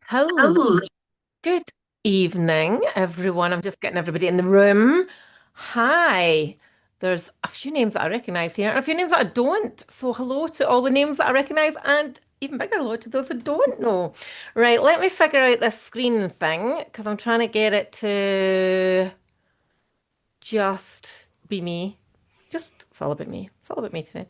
Hello, Oh, good evening, everyone. I'm just getting everybody in the room. Hi. There's a few names that I recognize here and a few names that I don't. So hello to all the names that I recognize and even bigger hello to those that don't know. Right, let me figure out this screen thing because I'm trying to get it to just be me. Just it's all about me. It's all about me today.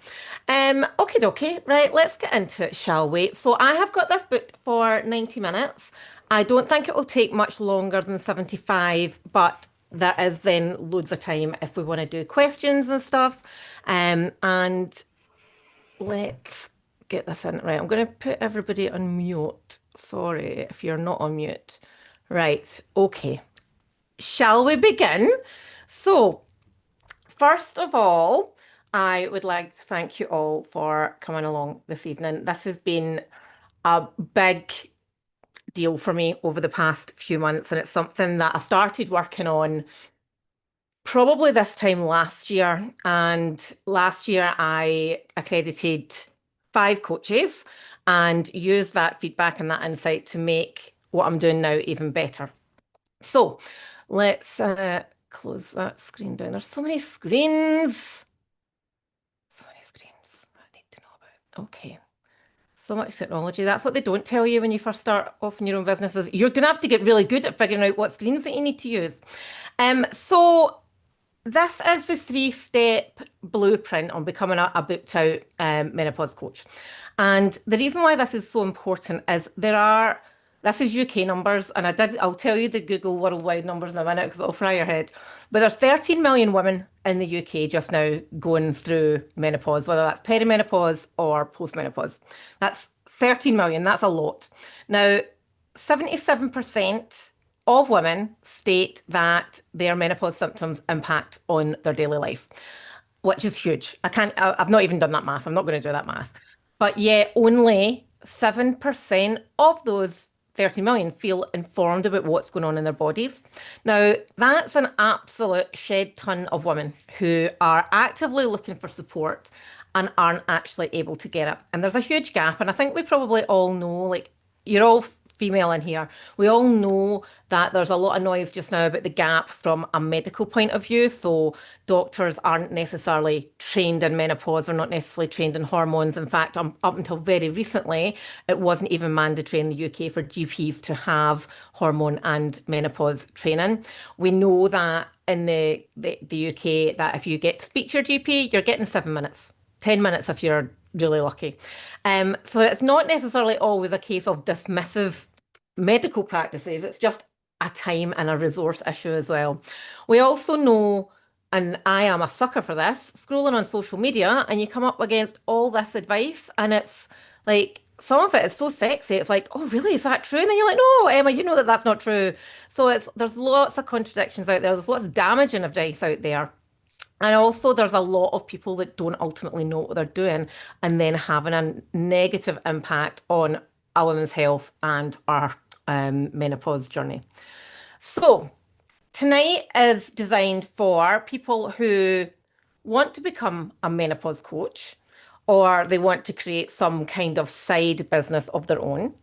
Okay, dokie. Right, let's get into it, shall we? So I have got this booked for 90 minutes. I don't think it will take much longer than 75, but there is then loads of time if we want to do questions and stuff. And let's get this in. Right, I'm going to put everybody on mute. Sorry if you're not on mute. Right, okay. Shall we begin? So, first of all, I would like to thank you all for coming along this evening. This has been a big deal for me over the past few months, and it's something that I started working on probably this time last year. And last year, I accredited 5 coaches and used that feedback and that insight to make what I'm doing now even better. So let's close that screen down. There's so many screens. So many screens I need to know about. Okay. So much technology. That's what they don't tell you when you first start off in your own businesses. You're going to have to get really good at figuring out what screens that you need to use. So this is the three-step blueprint on becoming a booked out menopause coach. And the reason why this is so important is this is UK numbers, and I'll tell you the Google worldwide numbers in a minute because it'll fry your head. But there's 13 million women in the UK just now going through menopause, whether that's perimenopause or postmenopause. That's 13 million, that's a lot. Now, 77% of women state that their menopause symptoms impact on their daily life, which is huge. I've not even done that math. I'm not going to do that math. But yet, only 7% of those 30 million feel informed about what's going on in their bodies. Now, that's an absolute shed ton of women who are actively looking for support and aren't actually able to get it. And there's a huge gap. And I think we probably all know, like, you're all female in here. We all know that there's a lot of noise just now about the gap from a medical point of view. So doctors aren't necessarily trained in menopause, they're not necessarily trained in hormones. In fact, up until very recently, it wasn't even mandatory in the UK for GPs to have hormone and menopause training. We know that in the UK that if you get to speak to your GP, you're getting 7 minutes 10 minutes if you're really lucky. So it's not necessarily always a case of dismissive medical practices, it's just a time and a resource issue as well. We also know, and I am a sucker for this, scrolling on social media and you come up against all this advice and it's like, some of it is so sexy. It's like, oh, really? Is that true? And then you're like, no, Emma, you know that that's not true. So there's lots of contradictions out there. There's lots of damaging advice out there. And also, there's a lot of people that don't ultimately know what they're doing and then having a negative impact on a woman's health and our menopause journey. So, tonight is designed for people who want to become a menopause coach or they want to create some kind of side business of their own.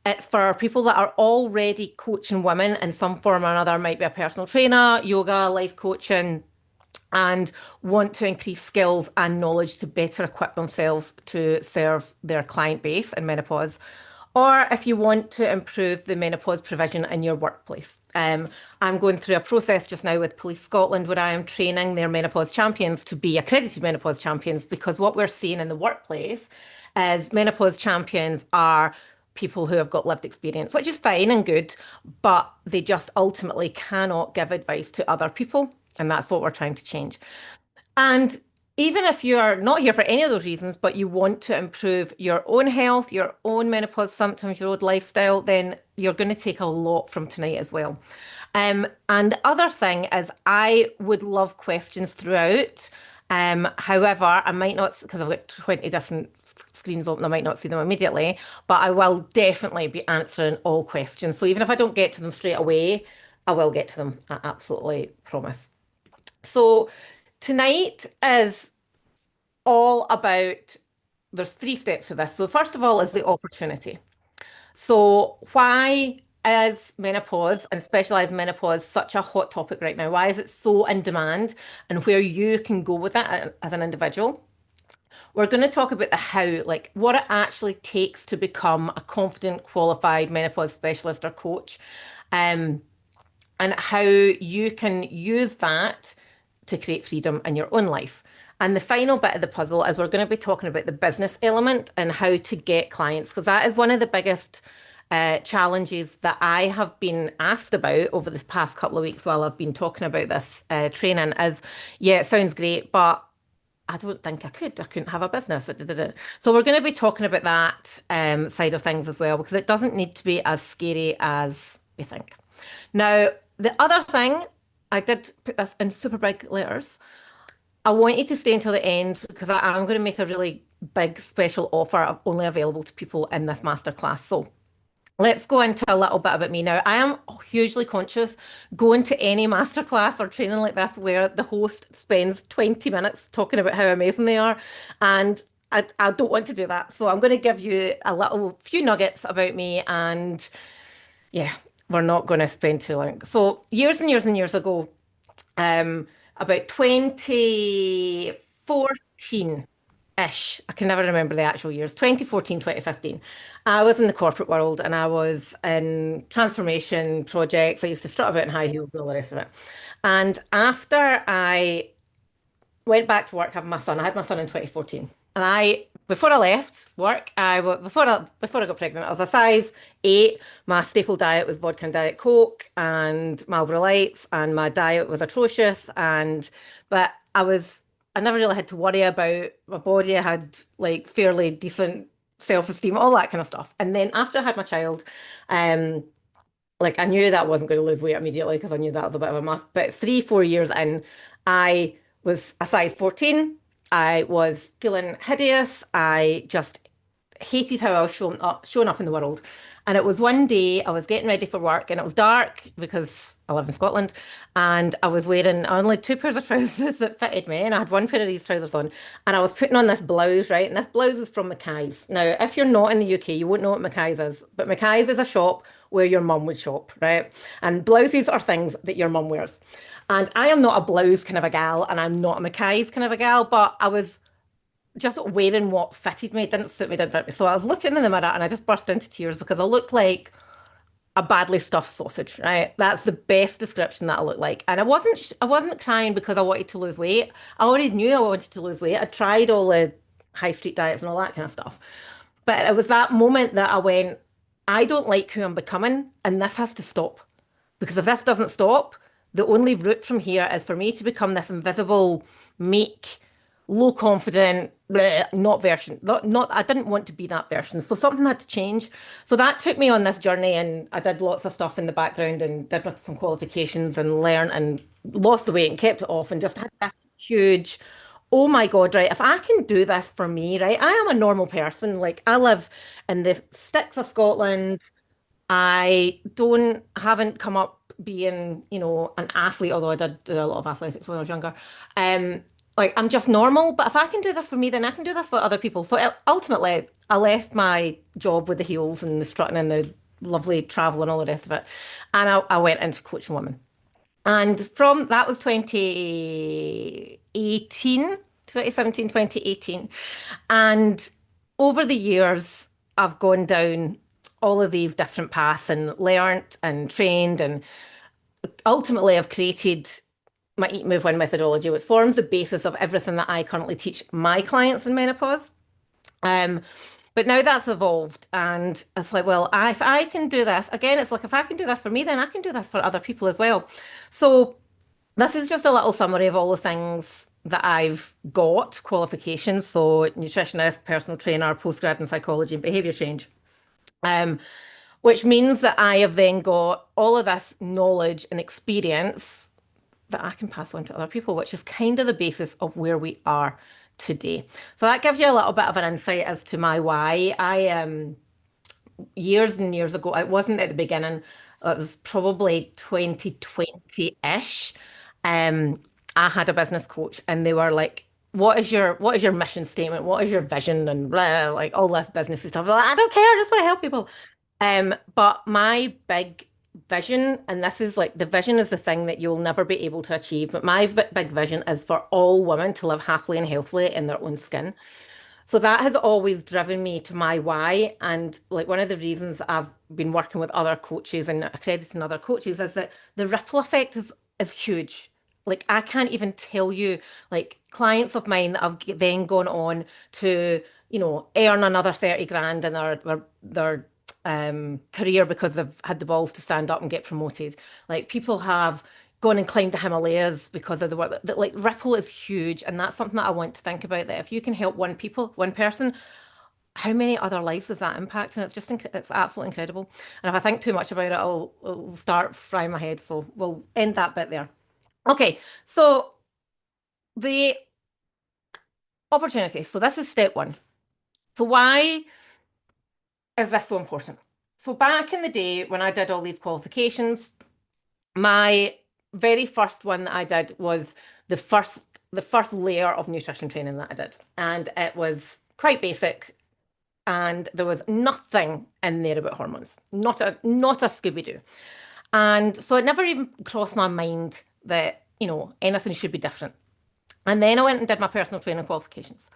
It's for people that are already coaching women in some form or another, might be a personal trainer, yoga, life coaching, and want to increase skills and knowledge to better equip themselves to serve their client base in menopause. Or if you want to improve the menopause provision in your workplace. I'm going through a process just now with Police Scotland where I am training their menopause champions to be accredited menopause champions because what we're seeing in the workplace is menopause champions are people who have got lived experience, which is fine and good, but they just ultimately cannot give advice to other people. And that's what we're trying to change. And even if you are not here for any of those reasons, but you want to improve your own health, your own menopause symptoms, your own lifestyle, then you're going to take a lot from tonight as well. And the other thing is, I would love questions throughout. However, I might not, because I've got 20 different screens open, I might not see them immediately, but I will definitely be answering all questions. So even if I don't get to them straight away, I will get to them. I absolutely promise. So tonight is all about, there's three steps to this. So first of all is the opportunity. So why is menopause and specialized menopause such a hot topic right now? Why is it so in demand and where you can go with it as an individual? We're going to talk about the how, like what it actually takes to become a confident, qualified menopause specialist or coach. Um, and how you can use that to create freedom in your own life. And the final bit of the puzzle is we're going to be talking about the business element and how to get clients, because that is one of the biggest challenges that I have been asked about over the past couple of weeks while I've been talking about this training is, yeah, it sounds great, but I don't think I could. I couldn't have a business. So we're going to be talking about that side of things as well, because it doesn't need to be as scary as we think. Now, the other thing, I did put this in super big letters. I want you to stay until the end because I am going to make a really big special offer only available to people in this masterclass. So let's go into a little bit about me now. I am hugely conscious going to any masterclass or training like this where the host spends 20 minutes talking about how amazing they are. And I don't want to do that. So I'm going to give you a little few nuggets about me and yeah, we're not going to spend too long. So years and years and years ago, about 2014-ish, I can never remember the actual years, 2014, 2015. I was in the corporate world and I was in transformation projects. I used to strut about in high heels and all the rest of it. And after I went back to work having my son. I had my son in 2014. And before I left work, before I got pregnant, I was a size 8. My staple diet was vodka and Diet Coke and Marlboro Lights, and my diet was atrocious. But I never really had to worry about my body. I had like fairly decent self-esteem, all that kind of stuff. And then after I had my child, um, like I knew that I wasn't going to lose weight immediately because I knew that was a bit of a math. But 3, 4 years in, I was a size 14. I was feeling hideous. I just hated how I was showing up in the world. And it was one day I was getting ready for work and it was dark because I live in Scotland and I was wearing only 2 pairs of trousers that fitted me and I had one pair of these trousers on and I was putting on this blouse, right? And this blouse is from Mackay's. Now, if you're not in the UK, you won't know what Mackay's is, but Mackay's is a shop where your mum would shop, right? And blouses are things that your mum wears. And I am not a blouse kind of a gal and I'm not a Mackay's kind of a gal, but I was just wearing what fitted me. It didn't suit me, didn't fit me. So I was looking in the mirror and I just burst into tears because I looked like a badly stuffed sausage, right? That's the best description that I looked like. And I wasn't crying because I wanted to lose weight. I already knew I wanted to lose weight. I tried all the high street diets and all that kind of stuff. But it was that moment that I went, I don't like who I'm becoming, and this has to stop. Because if this doesn't stop, the only route from here is for me to become this invisible, meek, low confident, bleh, not version. I didn't want to be that version. So something had to change. So that took me on this journey, and I did lots of stuff in the background and did some qualifications and learned and lost the weight and kept it off and just had this huge, oh my God, right? If I can do this for me, right? I am a normal person. Like I live in the sticks of Scotland. I haven't come up being, an athlete, although I did do a lot of athletics when I was younger. Um, like I'm just normal, but if I can do this for me, then I can do this for other people. So ultimately, I left my job with the heels and the strutting and the lovely travel and all the rest of it, and I went into coaching women. And from that was 2018, 2017, 2018. And over the years, I've gone down all of these different paths and learnt and trained. And ultimately, I've created my Eat, Move, Win methodology, which forms the basis of everything that I currently teach my clients in menopause. Um, but now that's evolved, and it's like, well, if I can do this, again, it's like if I can do this for me, then I can do this for other people as well. So this is just a little summary of all the things that I've got qualifications. So nutritionist, personal trainer, postgrad in psychology and behavior change. Um, which means that I have then got all of this knowledge and experience that I can pass on to other people, which is kind of the basis of where we are today. So that gives you a little bit of an insight as to my why. Years and years ago, it wasn't at the beginning, it was probably 2020-ish. Um, I had a business coach and they were like, what is your mission statement? What is your vision? And blah, like all this business stuff. I'm like, I don't care, I just want to help people. But my big vision, and this is like the vision is the thing that you'll never be able to achieve, but my big vision is for all women to live happily and healthily in their own skin. So that has always driven me to my why. And like one of the reasons I've been working with other coaches and accrediting other coaches is that the ripple effect is huge. Like I can't even tell you, like clients of mine that have then gone on to, earn another 30 grand in their career because they've had the balls to stand up and get promoted. Like people have gone and climbed the Himalayas because of the work that like ripple is huge. And that's something that I want to think about, that if you can help one person, how many other lives does that impact? And it's absolutely incredible. And if I think too much about it, I'll start frying my head. So we'll end that bit there. Okay, so the opportunity. So this is step one. So why is this so important? So back in the day when I did all these qualifications, my very first one that I did was the first layer of nutrition training that I did. And it was quite basic. And there was nothing in there about hormones. Not a Scooby-Doo. And so it never even crossed my mind that, anything should be different. And then I went and did my personal training qualifications.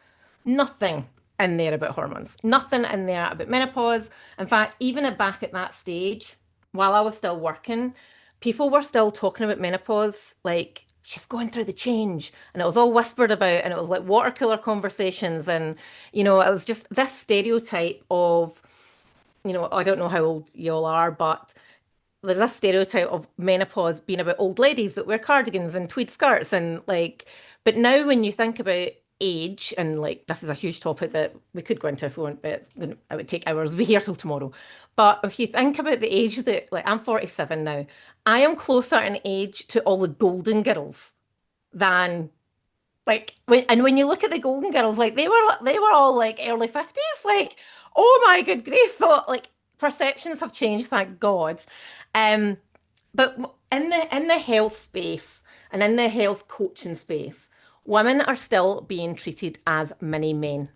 Nothing in there about hormones. Nothing in there about menopause. In fact, even back at that stage, while I was still working, people were still talking about menopause like she's going through the change. And it was all whispered about, and it was like water cooler conversations. And, it was just this stereotype of, I don't know how old you all are, but there's a stereotype of menopause being about old ladies that wear cardigans and tweed skirts and like, but now when you think about age, and like this is a huge topic that we could go into if we want, but it would take hours. We'll be here till tomorrow. But if you think about the age that, like, I'm 47 now, I am closer in age to all the golden girls than like when you look at the Golden Girls, like they were all like early 50s, like, oh my good grief. So like perceptions have changed, thank God. Um, but in the health space and in the health coaching space, women are still being treated as mini men.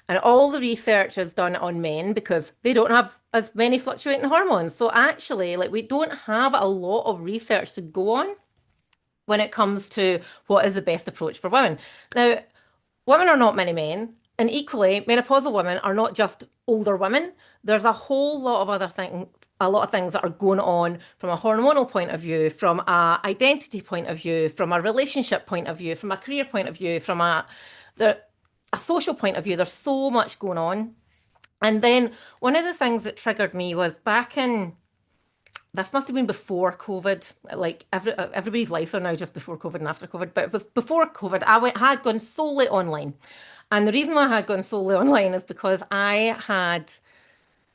And all the research is done on men because they don't have as many fluctuating hormones. So actually, like we don't have a lot of research to go on when it comes to what is the best approach for women. Now, women are not many men, and equally, menopausal women are not just older women. There's a whole lot of a lot of things that are going on from a hormonal point of view, from a identity point of view, from a relationship point of view, from a career point of view, from a there a social point of view, there's so much going on. And then one of the things that triggered me was back in, this must have been before COVID. Like everybody's lives are now just before COVID and after COVID. But before COVID, had gone solely online. And the reason why I had gone solely online is because I had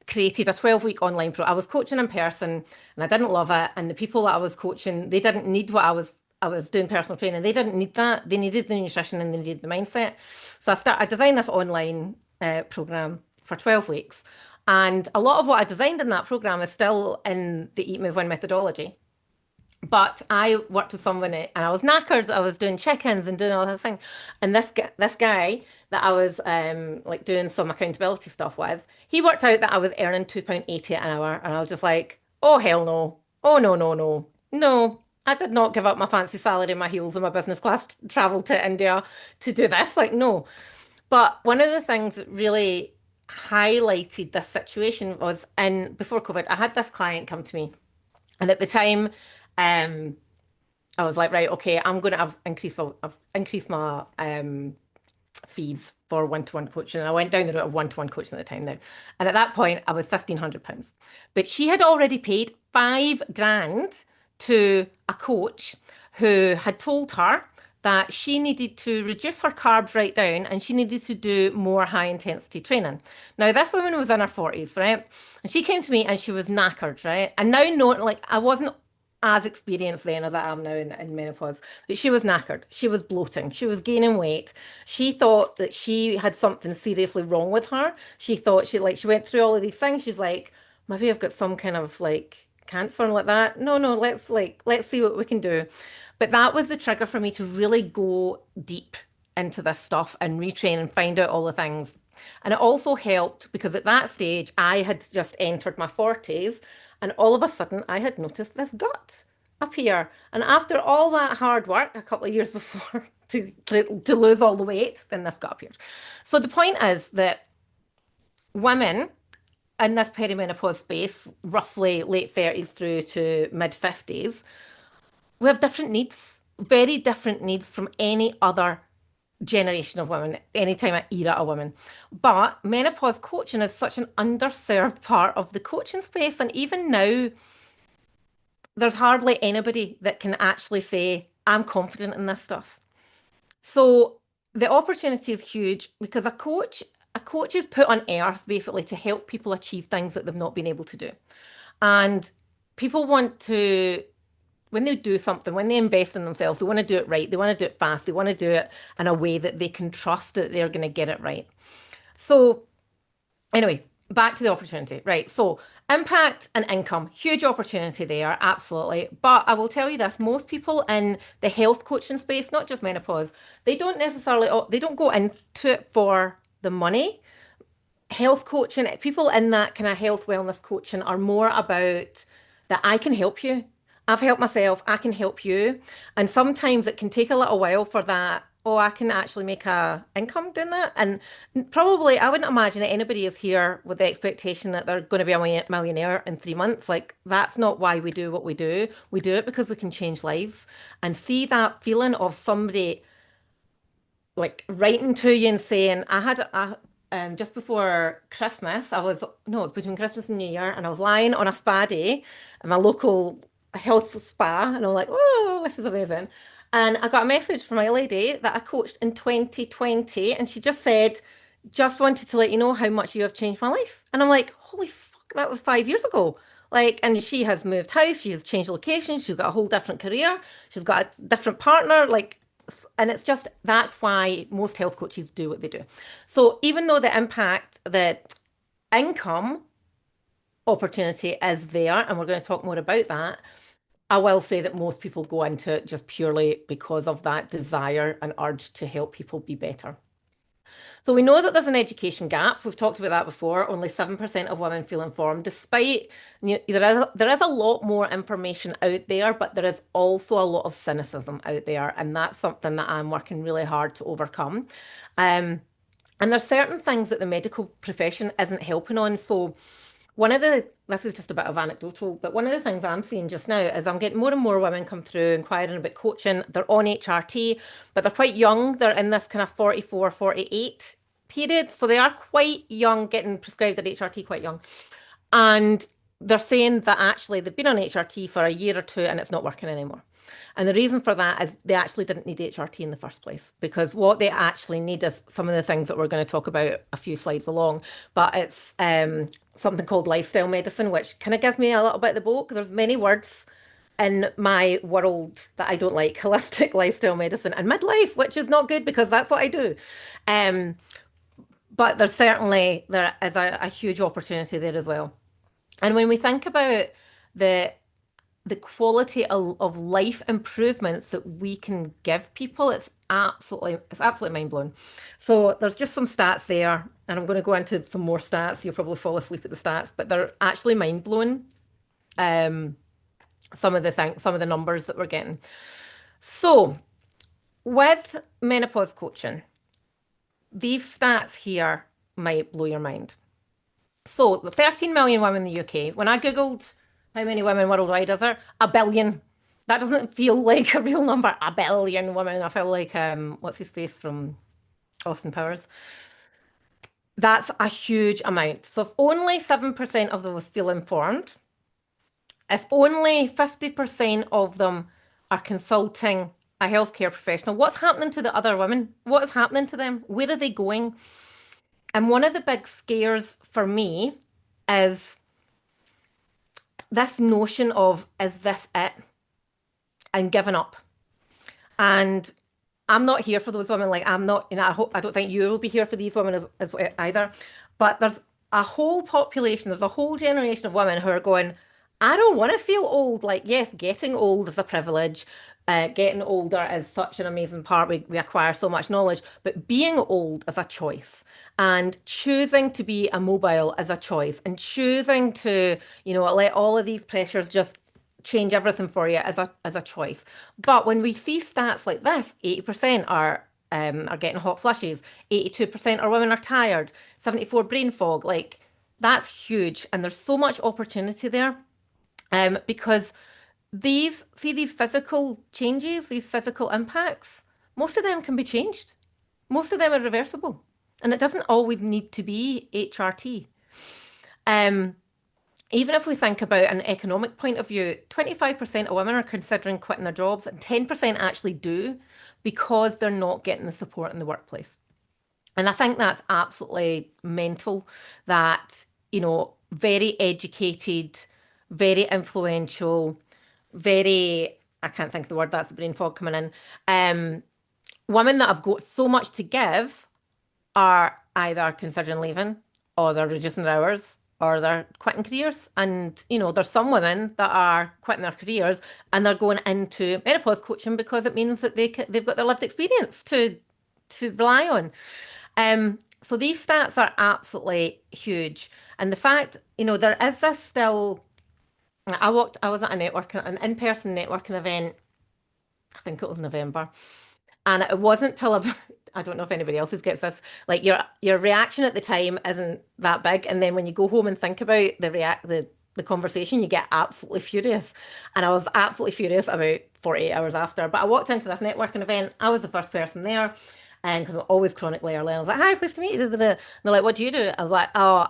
created a 12-week online pro. I was coaching in person and I didn't love it. And the people that I was coaching, they didn't need what I was doing personal training. They didn't need that. They needed the nutrition and they needed the mindset. So I designed this online program for 12 weeks. And a lot of what I designed in that program is still in the Eat, Move, Win methodology. But I worked with someone and I was knackered. I was doing check-ins and doing all that thing. And this guy that I was like doing some accountability stuff with, he worked out that I was earning £2.80 an hour. And I was just like, oh hell no. Oh no, no, no. No. I did not give up my fancy salary, my heels, and my business class travel to India to do this. Like, no. But one of the things that really highlighted this situation was in before COVID, I had this client come to me. And at the time, um, I was like, right, okay, I'm going to have I've increased my fees for one-to-one coaching. And I went down the route of one-to-one coaching at the time now. And at that point, I was £1,500. But she had already paid 5 grand to a coach who had told her that she needed to reduce her carbs right down and she needed to do more high intensity training. Now, this woman was in her 40s, right? And she came to me and she was knackered, right? And now, no, like I wasn't as experienced then as I am now in menopause. But she was knackered. She was bloating. She was gaining weight. She thought that she had something seriously wrong with her. She thought she went through all of these things. She's like, maybe I've got some kind of like cancer and like that. No, no, let's see what we can do. But that was the trigger for me to really go deep into this stuff and retrain and find out all the things. And it also helped because at that stage I had just entered my 40s and all of a sudden I had noticed this gut appear. And after all that hard work a couple of years before to lose all the weight, then this gut appeared. So the point is that women in this perimenopause space, roughly late 30s through to mid 50s, we have different needs, very different needs from any other generation of women, any time I era of women. But menopause coaching is such an underserved part of the coaching space. And even now, there's hardly anybody that can actually say, I'm confident in this stuff. So the opportunity is huge because a coach is put on earth basically to help people achieve things that they've not been able to do. And people want to, when they do something, when they invest in themselves, they want to do it right. They want to do it fast. They want to do it in a way that they can trust that they're going to get it right. So anyway, back to the opportunity, right? So impact and income, huge opportunity there, absolutely. But I will tell you this, most people in the health coaching space, not just menopause, they don't go into it for the money. Health coaching, people in that kind of health wellness coaching are more about that I can help you. I've helped myself, I can help you. And sometimes it can take a little while for that. Oh, I can actually make a income doing that. And probably I wouldn't imagine that anybody is here with the expectation that they're going to be a millionaire in 3 months. Like that's not why we do what we do. We do it because we can change lives and see that feeling of somebody like writing to you and saying, I had just before Christmas, no, it was between Christmas and New Year, and I was lying on a spa day in my local health spa, and I'm like, oh, this is amazing. And I got a message from my lady that I coached in 2020, and she just said, just wanted to let you know how much you have changed my life. And I'm like, holy fuck, that was 5 years ago. Like, and she has moved house, she has changed location, she's got a whole different career, she's got a different partner, like, and it's just that's why most health coaches do what they do. So even though the impact, the income opportunity is there, and we're going to talk more about that, I will say that most people go into it just purely because of that desire and urge to help people be better. So we know that there's an education gap. We've talked about that before. Only 7% of women feel informed, despite there is a lot more information out there, but there is also a lot of cynicism out there, and that's something that I'm working really hard to overcome. And there's certain things that the medical profession isn't helping on. So This is just a bit of anecdotal, but one of the things I'm seeing just now is I'm getting more and more women come through inquiring about coaching. They're on HRT, but they're quite young. They're in this kind of 44, 48 period. So they are quite young, getting prescribed at HRT quite young. And they're saying that actually they've been on HRT for a year or two and it's not working anymore. And the reason for that is they actually didn't need HRT in the first place because what they actually need is some of the things that we're going to talk about a few slides along. But it's something called lifestyle medicine, which kind of gives me a little bit of the boat. There's many words in my world that I don't like, holistic lifestyle medicine and midlife, which is not good because that's what I do. Um, but there is a huge opportunity there as well. And when we think about the the quality of life improvements that we can give people, it's absolutely mind blowing. So there's just some stats there, and I'm going to go into some more stats. You'll probably fall asleep at the stats, but they're actually mind blowing. Um, some of the numbers that we're getting. So with menopause coaching, these stats here might blow your mind. So the 13 million women in the UK, when I Googled how many women worldwide is there, a billion. That doesn't feel like a real number. A billion women. I feel like what's his face from Austin Powers. That's a huge amount. So if only 7% of those feel informed, if only 50% of them are consulting a healthcare professional, what's happening to the other women? What is happening to them? Where are they going? And one of the big scares for me is this notion of, is this it? And giving up. And I'm not here for those women. Like I'm not, I don't think you will be here for these women as either. But there's a whole population, there's a whole generation of women who are going, I don't want to feel old. Like, yes, getting old is a privilege. Getting older is such an amazing part. We acquire so much knowledge, but being old is a choice. And choosing to be immobile is a choice. And choosing to, let all of these pressures just change everything for you as a choice. But when we see stats like this, 80% are getting hot flushes, 82% are women are tired, 74 brain fog, like that's huge. And there's so much opportunity there. Because these physical changes, these physical impacts, most of them can be changed. Most of them are reversible. And it doesn't always need to be HRT. Um, Even if we think about an economic point of view, 25% of women are considering quitting their jobs, and 10% actually do because they're not getting the support in the workplace. And I think that's absolutely mental that, very educated, very influential, I can't think of the word, that's the brain fog coming in, women that have got so much to give are either considering leaving or they're reducing their hours or they're quitting careers. And, there's some women that are quitting their careers and they're going into menopause coaching because it means that they've got their lived experience to rely on. So these stats are absolutely huge. And the fact, there is this still, I was at an in-person networking event, I think it was November. And it wasn't till about, I don't know if anybody else gets this, like your reaction at the time isn't that big. And then when you go home and think about the conversation, you get absolutely furious. And I was absolutely furious about 48 hours after. But I walked into this networking event. I was the first person there. And because I'm always chronically early, I was like, hi, pleased to meet you. And they're like, what do you do? I was like, oh,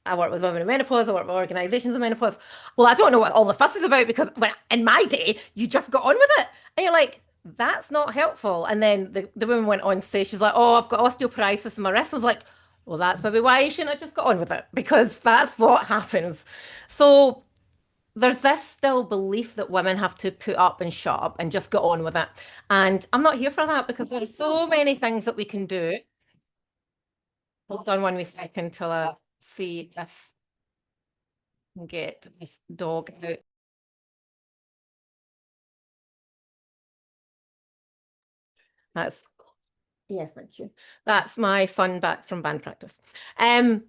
I work with women in menopause. I work with organizations in menopause. Well, I don't know what all the fuss is about because in my day, you just got on with it. And you're like, that's not helpful. And then the woman went on to say, she's like, oh, I've got osteoporosis in my wrist. I was like, well, that's maybe why you shouldn't have just got on with it because that's what happens. So there's this still belief that women have to put up and shut up and just get on with it. And I'm not here for that because there are so many things that we can do. Hold on one wee second till I see if I can get this dog out. That's Yes, thank you. That's my son back from band practice. Um,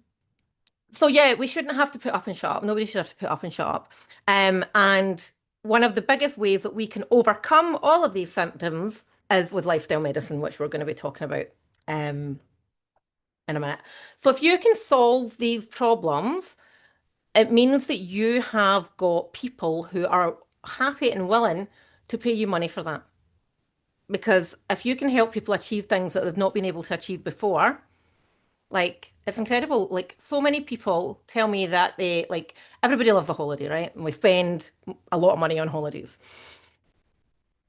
so yeah, we shouldn't have to put up and shut up. Nobody should have to put up and shut up. And one of the biggest ways that we can overcome all of these symptoms is with lifestyle medicine, which we're going to be talking about um, in a minute. So if you can solve these problems, It means that you have got people who are happy and willing to pay you money for that. Because if you can help people achieve things that they've not been able to achieve before, like it's incredible. Like so many people tell me that they like everybody loves a holiday, right? And we spend a lot of money on holidays.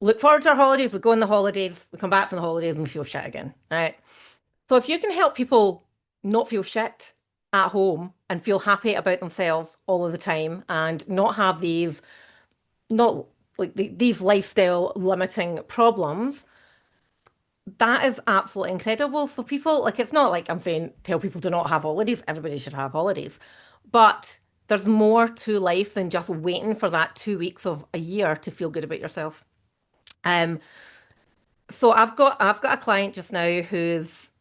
Look forward to our holidays, we go on the holidays, we come back from the holidays and we feel shit again, right? So if you can help people not feel shit at home and feel happy about themselves all of the time and not have these not like these lifestyle limiting problems, that is absolutely incredible. So people like it's not like I'm saying tell people to not have holidays. Everybody should have holidays. But there's more to life than just waiting for that 2 weeks of a year to feel good about yourself. Um, so I've got a client just now who's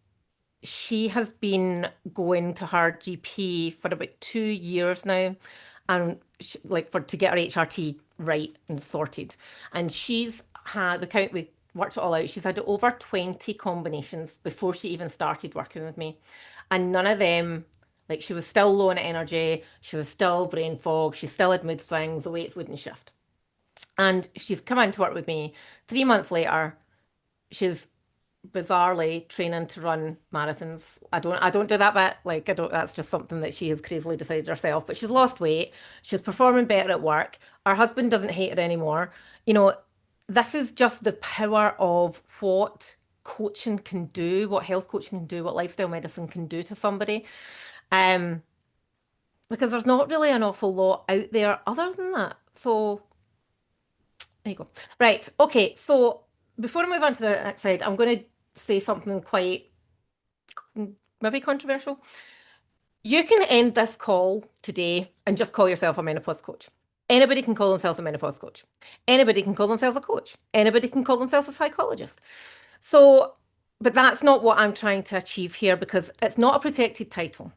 she has been going to her GP for about 2 years now, and she, like for to get her HRT right and sorted. And she's had the count we worked it all out. She's had over 20 combinations before she even started working with me, and none of them. Like she was still low on energy, she was still brain fog, she still had mood swings, the weights wouldn't shift. And she's come in to work with me 3 months later. She's bizarrely training to run marathons. I don't do that bit. Like I don't that's just something that she has crazily decided herself. But she's lost weight. She's performing better at work. Her husband doesn't hate her anymore. You know, this is just the power of what coaching can do, what health coaching can do, what lifestyle medicine can do to somebody. Um, because there's not really an awful lot out there other than that. So there you go. Right. Okay. So before I move on to the next slide, I'm going to say something quite maybe controversial. You can end this call today and just call yourself a menopause coach. Anybody can call themselves a menopause coach. Anybody can call themselves a coach. Anybody can call themselves a psychologist. So, but that's not what I'm trying to achieve here because it's not a protected title.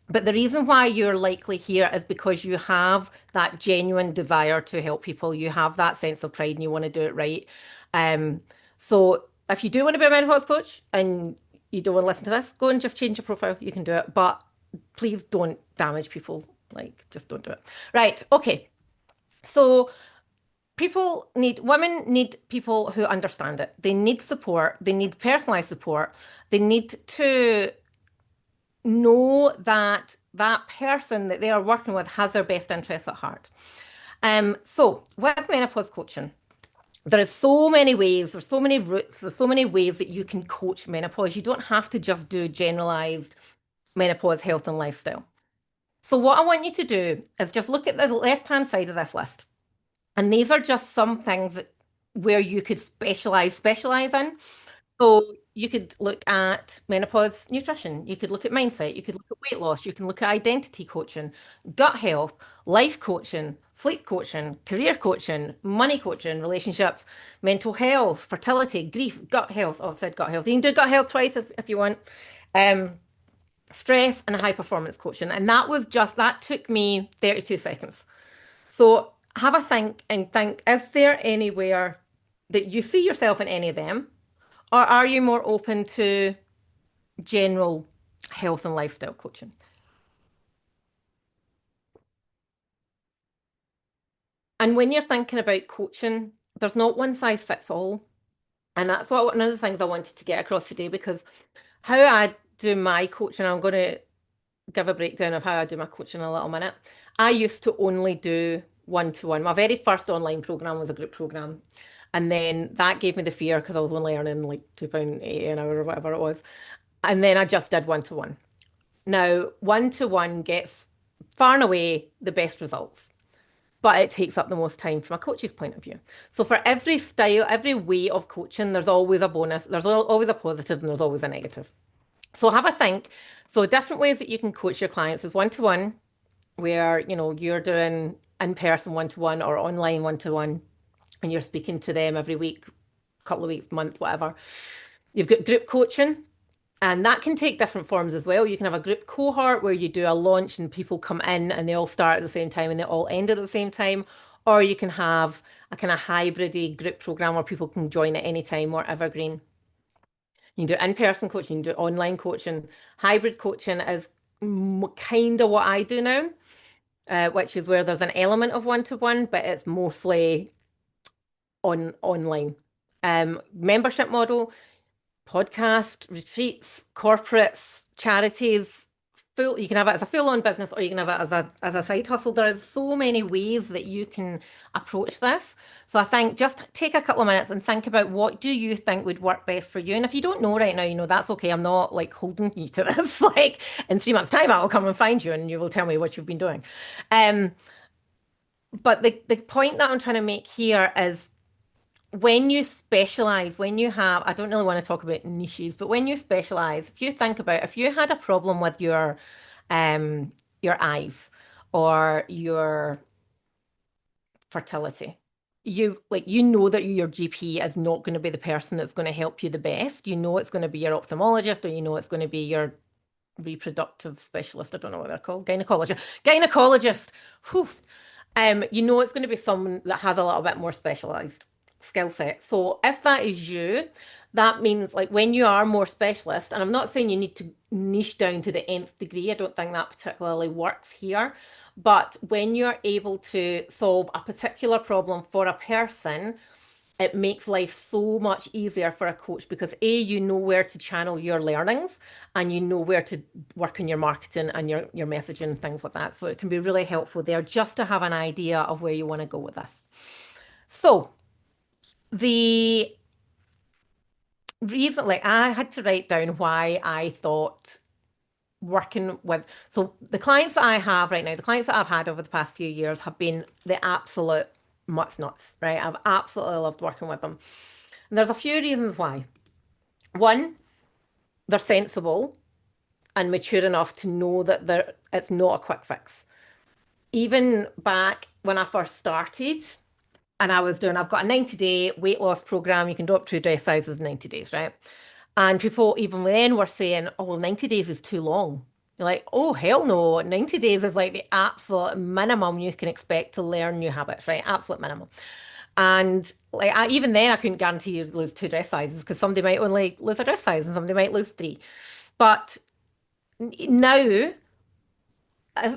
But the reason why you're likely here is because you have that genuine desire to help people. You have that sense of pride and you want to do it right. Um, so if you do want to be a menopause coach and you don't want to listen to this, go and just change your profile. You can do it. But please don't damage people. Like, just don't do it. Right. Okay. So women need people who understand it. They need support. They need personalized support. They need to know that that person that they are working with has their best interests at heart. So with menopause coaching, there is so many ways, there's so many routes, there's so many ways that you can coach menopause. You don't have to just do generalized menopause health and lifestyle. So what I want you to do is just look at the left-hand side of this list. And these are just some things where you could specialize in. So you could look at menopause nutrition, you could look at mindset, you could look at weight loss, you can look at identity coaching, gut health, life coaching, sleep coaching, career coaching, money coaching, relationships, mental health, fertility, grief, gut health. Oh, I've said gut health. You can do gut health twice if you want. Um, stress and high performance coaching. And that took me 32 seconds. So have a think and think, is there anywhere that you see yourself in any of them? Or are you more open to general health and lifestyle coaching? And when you're thinking about coaching, there's not one size fits all. And that's what one of the things I wanted to get across today because how I do my coaching, I'm going to give a breakdown of how I do my coaching in a little minute. I used to only do one-to-one. My very first online program was a group program. And then that gave me the fear because I was only earning like £2.80 an hour or whatever it was. And then I just did one-to-one. Now, one-to-one gets far and away the best results, but it takes up the most time from a coach's point of view. So for every style, every way of coaching, there's always a bonus, there's always a positive, and there's always a negative. So have a think. So different ways that you can coach your clients is one-to-one, where you're doing in-person one-to-one or online one-to-one, and you're speaking to them every week, couple of weeks, month, whatever. You've got group coaching, and that can take different forms as well. You can have a group cohort where you do a launch and people come in and they all start at the same time and they all end at the same time. Or you can have a kind of hybrid group program where people can join at any time or evergreen. You can do in-person coaching, you can do online coaching. Hybrid coaching is kind of what I do now. which is where there's an element of one-to-one, but it's mostly online. Membership model, podcast, retreats, corporates, charities. Full, you can have it as a full-on business or you can have it as a side hustle. There is so many ways that you can approach this. So I think just take a couple of minutes and think about what do you think would work best for you. And if you don't know right now, that's okay. I'm not like holding you to this. Like in 3 months' time, I'll come and find you and you will tell me what you've been doing. Um, but the point that I'm trying to make here is when you specialize, when you have, I don't really want to talk about niches, but when you specialize, if you think about if you had a problem with your eyes or your fertility, you know that your GP is not going to be the person that's going to help you the best. You know it's going to be your ophthalmologist or you know it's going to be your reproductive specialist. I don't know what they're called. Gynecologist. Gynecologist. Whew. You know it's going to be someone that has a little bit more specialized skill set. So if that is you, that means like when you are more specialist, and I'm not saying you need to niche down to the nth degree. I don't think that particularly works here. But when you're able to solve a particular problem for a person, it makes life so much easier for a coach because A, you know where to channel your learnings and you know where to work on your marketing and your messaging, things like that. So it can be really helpful there just to have an idea of where you want to go with this. So the reason, like I had to write down why I thought working with, so the clients that I have right now, the clients that I've had over the past few years have been the absolute mutts nuts, right? I've absolutely loved working with them. And there's a few reasons why. One, they're sensible and mature enough to know that it's not a quick fix. Even back when I first started, and I've got a 90-day weight loss program. You can drop 2 dress sizes in 90 days, right? And people even then were saying, oh, well, 90 days is too long. You're like, oh, hell no. 90 days is like the absolute minimum you can expect to learn new habits, right? Absolute minimum. And like even then, I couldn't guarantee you'd lose 2 dress sizes because somebody might only lose a dress size and somebody might lose three. But now,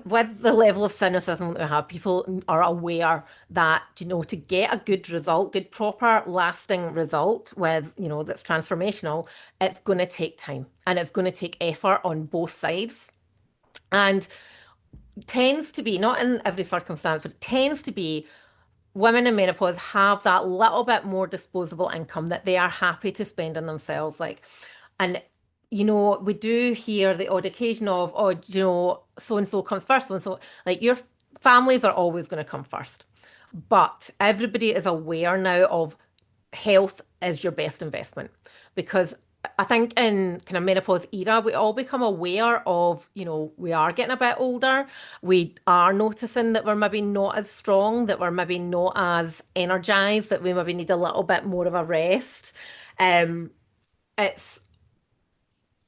with the level of cynicism that we have, people are aware that, to get a good result, good, proper, lasting result with, that's transformational, it's going to take time and it's going to take effort on both sides. And tends to be, not in every circumstance, but it tends to be women in menopause have that little bit more disposable income that they are happy to spend on themselves. And we do hear the odd occasion of, oh, so and so comes first, so and so. Like your families are always going to come first. But everybody is aware now of health is your best investment because I think in kind of menopause era, we all become aware of, we are getting a bit older. We are noticing that we're maybe not as strong, that we're maybe not as energized, that we maybe need a little bit more of a rest. Um, it's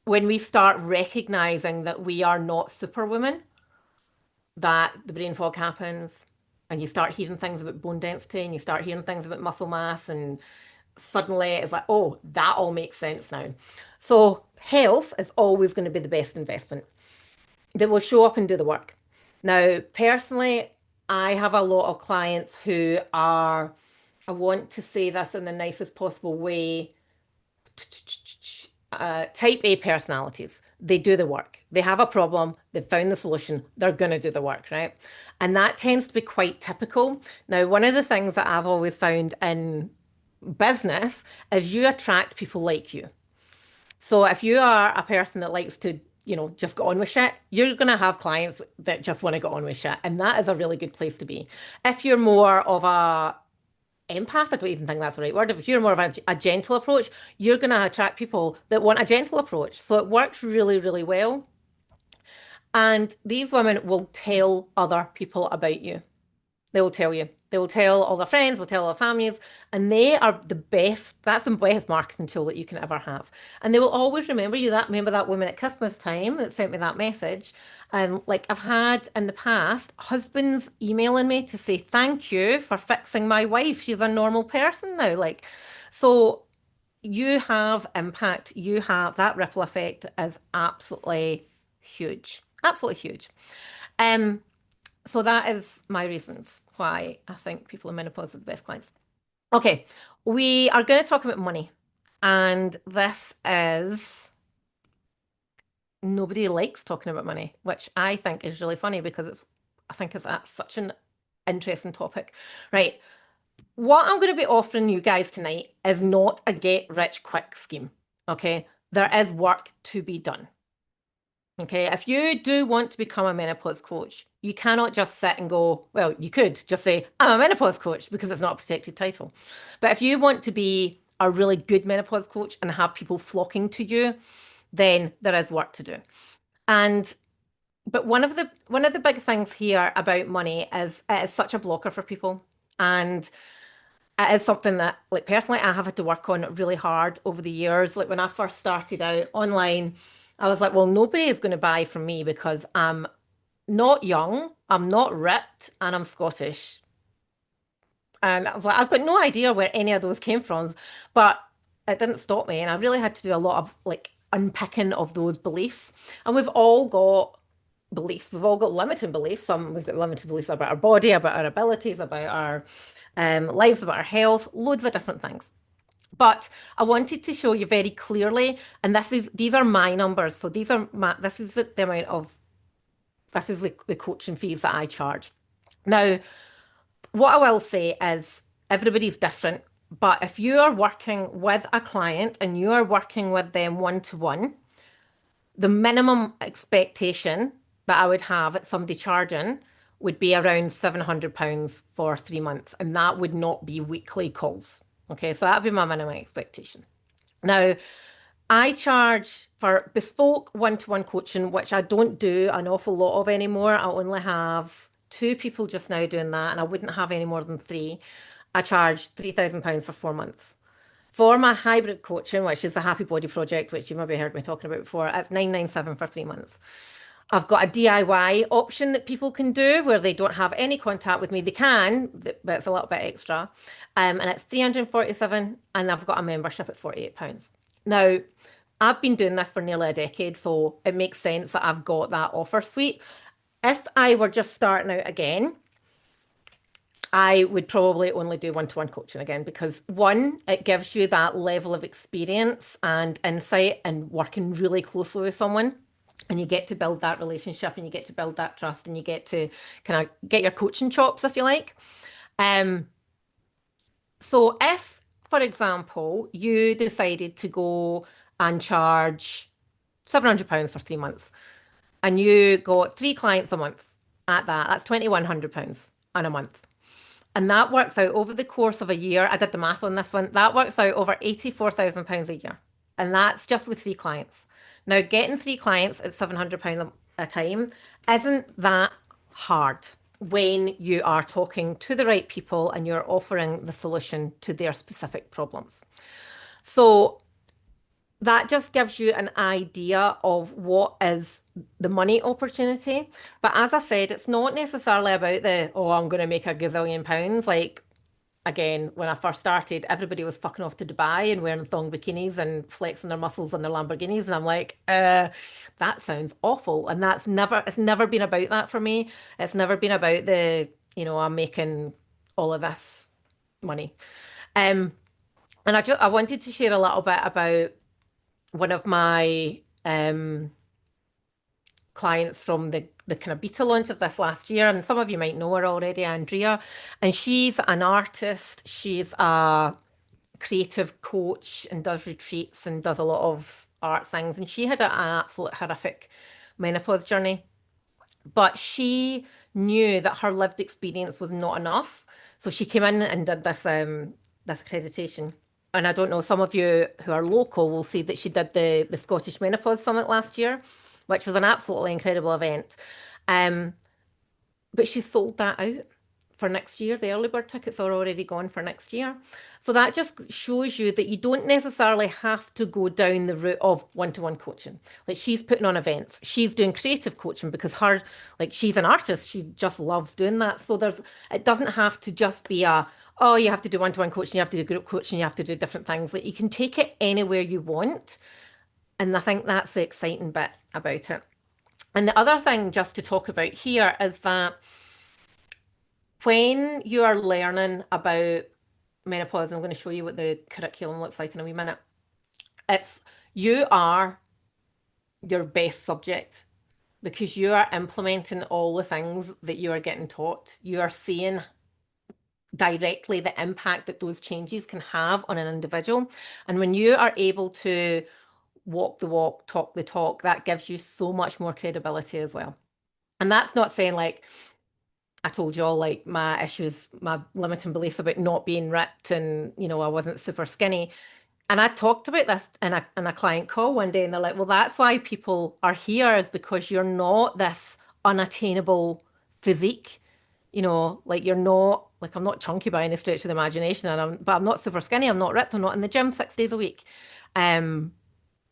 when we start recognizing that we are not superwoman, that the brain fog happens and you start hearing things about bone density and you start hearing things about muscle mass and suddenly it's like, oh, that all makes sense now. So health is always going to be the best investment that will show up and do the work. Now, personally, I have a lot of clients who are, I want to say this in the nicest possible way, type A personalities. They do the work. They have a problem. They've found the solution. They're going to do the work, right? And that tends to be quite typical. Now, one of the things that I've always found in business is you attract people like you. So if you are a person that likes to, just go on with shit, you're going to have clients that just want to go on with shit. And that is a really good place to be. If you're more of a empath, I don't even think that's the right word. If you're more of a gentle approach, you're going to attract people that want a gentle approach. So it works really, really well. And these women will tell other people about you. They will tell you. They will tell all their friends, they'll tell all their families, and they are the best. That's the best marketing tool that you can ever have. And they will always remember you. Remember that woman at Christmas time that sent me that message. And like I've had in the past, husbands emailing me to say thank you for fixing my wife. She's a normal person now. So you have impact. You have that ripple effect is absolutely huge. Absolutely huge. Um, So that is my reasons why I think people in menopause are the best clients. Okay, we are going to talk about money. And this is nobody likes talking about money, which I think is really funny because I think it's such an interesting topic. Right. What I'm going to be offering you guys tonight is not a get rich quick scheme. Okay. There is work to be done. Okay. If you do want to become a menopause coach, you cannot just sit and go, well, you could just say, I'm a menopause coach because it's not a protected title. But if you want to be a really good menopause coach and have people flocking to you, then there is work to do. And but one of the big things here about money is it is such a blocker for people. And it is something that, like, personally, I have had to work on really hard over the years. Like, when I first started out online, I was like, well, nobody is going to buy from me because I'm not young, I'm not ripped, and I'm Scottish. And I was like, I've got no idea where any of those came from, but it didn't stop me. And I really had to do a lot of like unpicking of those beliefs. And we've all got beliefs. We've all got limiting beliefs. We've got limited beliefs about our body, about our abilities, about our lives, about our health, loads of different things. But I wanted to show you very clearly, and these are my numbers. So this is the amount of this is the coaching fees that I charge. Now, what I will say is everybody's different, but if you are working with a client and you are working with them one to one, the minimum expectation that I would have at somebody charging would be around £700 for 3 months, and that would not be weekly calls. Okay, so that would be my minimum expectation. Now, I charge for bespoke one-to-one coaching, which I don't do an awful lot of anymore. I only have two people just now doing that, and I wouldn't have any more than three. I charge £3,000 for 4 months. For my hybrid coaching, which is the Happy Body Project, which you maybe heard me talking about before, it's 997 for 3 months. I've got a DIY option that people can do where they don't have any contact with me. They can, but it's a little bit extra. And it's 347, and I've got a membership at £48. Now, I've been doing this for nearly a decade, so it makes sense that I've got that offer suite. If I were just starting out again, I would probably only do one-to-one coaching again because one, it gives you that level of experience and insight and working really closely with someone. And you get to build that relationship and you get to build that trust and you get to kind of get your coaching chops, if you like. Um, so if, for example, you decided to go and charge £700 for 3 months and you got three clients a month at that, that's £2,100 in a month. And that works out over the course of a year. I did the math on this one. That works out over £84,000 a year. And that's just with three clients. Now, getting three clients at £700 a time isn't that hard when you are talking to the right people and you're offering the solution to their specific problems. So that just gives you an idea of what is the money opportunity. But as I said, it's not necessarily about oh, I'm going to make a gazillion pounds. Like, again, when I first started, everybody was fucking off to Dubai and wearing thong bikinis and flexing their muscles in their Lamborghinis. And I'm like, that sounds awful. And it's never been about that for me. It's never been about I'm making all of this money. Um, and I wanted to share a little bit about one of my clients from the kind of beta launch of this last year, and some of you might know her already, Andrea, and she's an artist. She's a creative coach and does retreats and does a lot of art things. And she had an absolute horrific menopause journey, but she knew that her lived experience was not enough. So she came in and did this accreditation. And I don't know, some of you who are local will see that she did the Scottish Menopause Summit last year, which was an absolutely incredible event. Um, but she sold that out for next year. The early bird tickets are already gone for next year. So that just shows you that you don't necessarily have to go down the route of one-to-one coaching. Like, she's putting on events. She's doing creative coaching because she's an artist. She just loves doing that. So it doesn't have to just be oh, you have to do one-to-one coaching, you have to do group coaching, you have to do different things. Like, you can take it anywhere you want. And I think that's the exciting bit about it. And the other thing just to talk about here is that when you are learning about menopause, I'm going to show you what the curriculum looks like in a wee minute. It's you are your best subject because you are implementing all the things that you are getting taught. You are seeing directly the impact that those changes can have on an individual. And when you are able to walk the walk, talk the talk, that gives you so much more credibility as well. And that's not saying like, I told you all like my issues, my limiting beliefs about not being ripped and, I wasn't super skinny. And I talked about this in a client call one day, and they're like, well, that's why people are here is because you're not this unattainable physique. Like you're not, like I'm not chunky by any stretch of the imagination, but I'm not super skinny, I'm not ripped, I'm not in the gym 6 days a week. Um,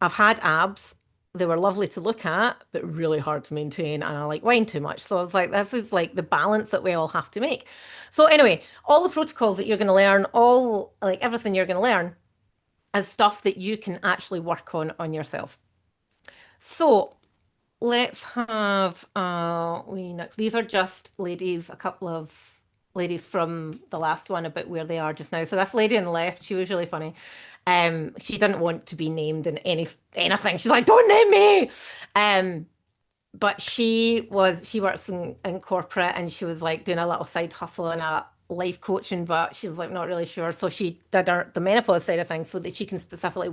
I've had abs. They were lovely to look at, but really hard to maintain, and I like wine too much. So I was like, this is like the balance that we all have to make. So anyway, all the protocols that you're going to learn, all like everything you're going to learn is stuff that you can actually work on yourself. So let's have next. These are just ladies, a couple of ladies from the last one about where they are just now. So this lady on the left, she was really funny. She didn't want to be named in anything. She's like, don't name me. But she works in corporate and she was like doing a little side hustle and a life coaching, but she was like not really sure. So she did the menopause side of things so that she can specifically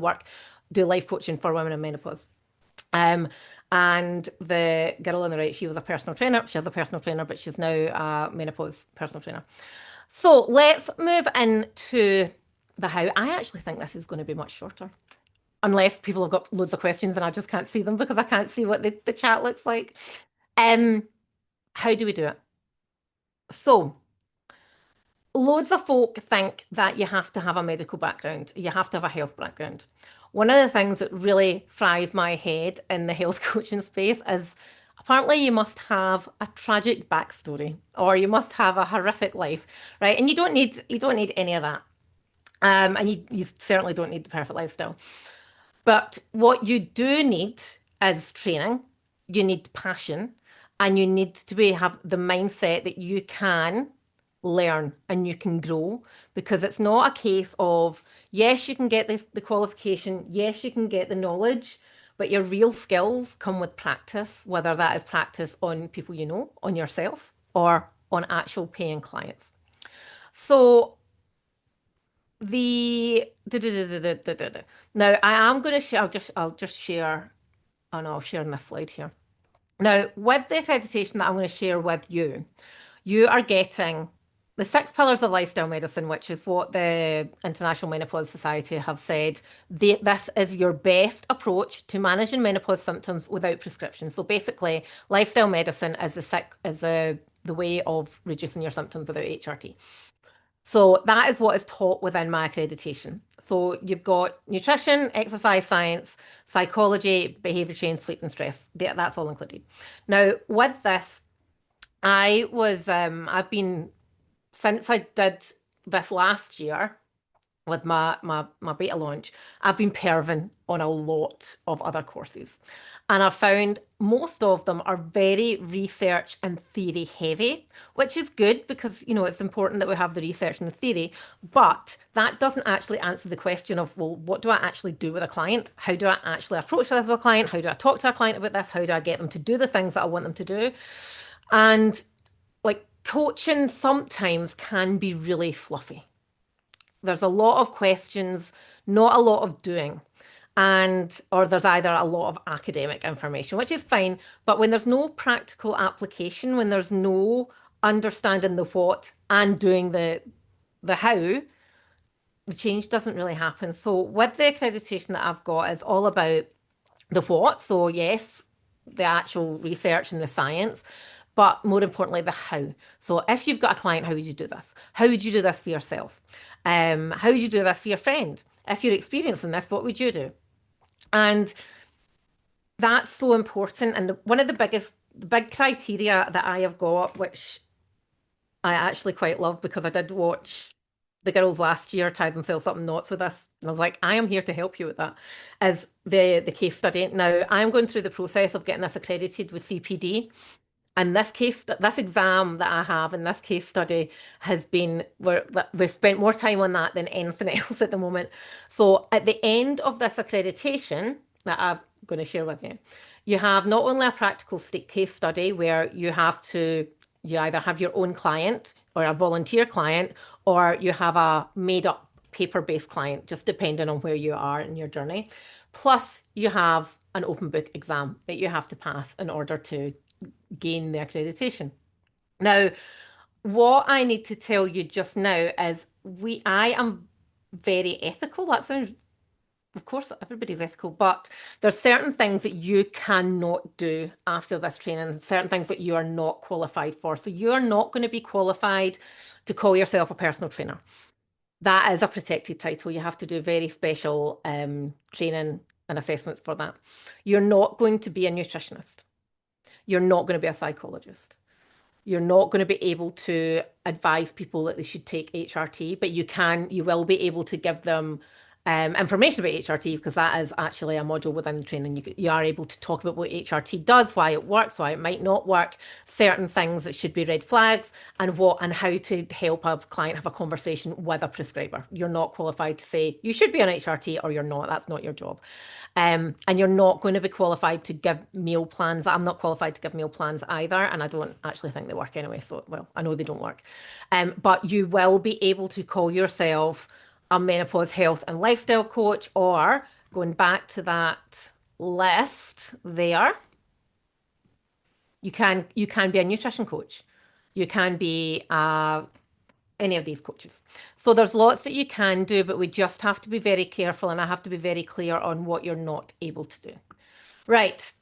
do life coaching for women in menopause. Um, and the girl on the right, she was a personal trainer. She has a personal trainer, but she's now a menopause personal trainer. So let's move into the how. I actually think this is going to be much shorter, unless people have got loads of questions and I just can't see them because I can't see what the chat looks like. Um, how do we do it? So loads of folk think that you have to have a medical background, you have to have a health background. One of the things that really fries my head in the health coaching space is apparently you must have a tragic backstory or you must have a horrific life, right? And you don't need any of that. And you certainly don't need the perfect lifestyle. But what you do need is training, you need passion, and you need to have the mindset that you can learn and you can grow because it's not a case of, yes, you can get the qualification, yes, you can get the knowledge, but your real skills come with practice, whether that is practice on people you know, on yourself, or on actual paying clients. So the now I am going to share. I'll just share. Oh no, I'll share on this slide here. Now, with the accreditation that I'm going to share with you, you are getting the 6 pillars of lifestyle medicine, which is what the International Menopause Society have said. This is your best approach to managing menopause symptoms without prescription. So basically, lifestyle medicine is the way of reducing your symptoms without HRT. So that is what is taught within my accreditation. So you've got nutrition, exercise science, psychology, behavior change, sleep and stress. That's all included. Now, with this, I've been, since I did this last year, with my beta launch, I've been perving on a lot of other courses. And I've found most of them are very research and theory heavy, which is good because, it's important that we have the research and the theory, but that doesn't actually answer the question of, well, what do I actually do with a client? How do I actually approach this with a client? How do I talk to a client about this? How do I get them to do the things that I want them to do? And like coaching sometimes can be really fluffy. There's a lot of questions, not a lot of doing. Or there's either a lot of academic information, which is fine. But when there's no practical application, when there's no understanding the what and doing the how, the change doesn't really happen. So with the accreditation that I've got is all about the what. So yes, the actual research and the science, but more importantly, the how. So if you've got a client, how would you do this? How would you do this for yourself? How would you do this for your friend? If you're experiencing this, what would you do? And that's so important. And one of the big criteria that I have got, which I actually quite love because I did watch the girls last year tie themselves up in knots with this. And I was like, I am here to help you with that, is the case study. Now, I'm going through the process of getting this accredited with CPD. And this exam that I have in this case study has been where we've spent more time on that than anything else at the moment. So at the end of this accreditation that I'm going to share with you, you have not only a practical state case study where you either have your own client or a volunteer client, or you have a made up paper-based client, just depending on where you are in your journey. Plus, you have an open book exam that you have to pass in order to gain the accreditation. Now, what I need to tell you just now is I am very ethical. That sounds, of course, everybody's ethical, but there's certain things that you cannot do after this training, certain things that you are not qualified for. So you are not going to be qualified to call yourself a personal trainer. That is a protected title. You have to do very special training and assessments for that. You're not going to be a nutritionist. You're not going to be a psychologist. You're not going to be able to advise people that they should take HRT, but you will be able to give them information about HRT because that is actually a module within the training. You are able to talk about what HRT does, why it works, why it might not work, certain things that should be red flags, and how to help a client have a conversation with a prescriber. You're not qualified to say you should be on HRT or you're not. That's not your job. And you're not going to be qualified to give meal plans. I'm not qualified to give meal plans either, and I don't actually think they work anyway. So, well, I know they don't work. But you will be able to call yourself a menopause health and lifestyle coach, or going back to that list there, you can be a nutrition coach. You can be any of these coaches. So there's lots that you can do, but we just have to be very careful, and I have to be very clear on what you're not able to do. Right.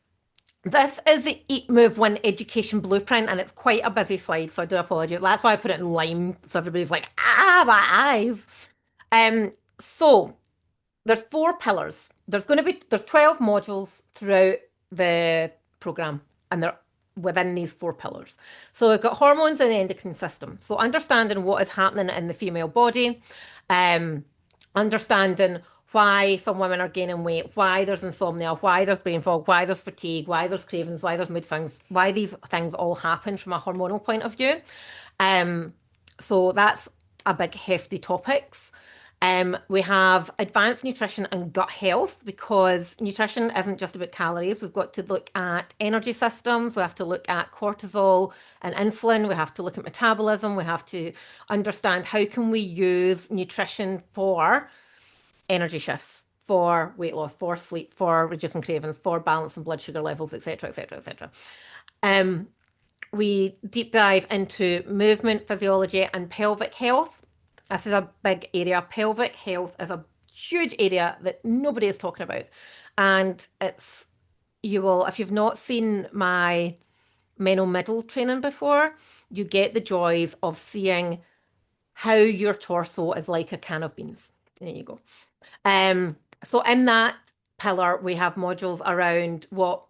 This is the Eat, Move, Win education blueprint, and it's quite a busy slide, so I do apologize. That's why I put it in lime, so everybody's like, my eyes. So there's 4 pillars. There's 12 modules throughout the program, and they're within these 4 pillars. So we've got hormones and the endocrine system. So understanding what is happening in the female body, understanding why some women are gaining weight, why there's insomnia, why there's brain fog, why there's fatigue, why there's cravings, why there's mood swings, why these things all happen from a hormonal point of view. So that's a big hefty topics. We have advanced nutrition and gut health because nutrition isn't just about calories. We've got to look at energy systems. We have to look at cortisol and insulin. We have to look at metabolism. We have to understand how can we use nutrition for energy shifts, for weight loss, for sleep, for reducing cravings, for balancing blood sugar levels, etc., etc., etc. We deep dive into movement, physiology, and pelvic health. This is a big area. Pelvic health is a huge area that nobody is talking about. And if you've not seen my Meno Middle training before, you get the joys of seeing how your torso is like a can of beans. There you go. So in that pillar, we have modules around what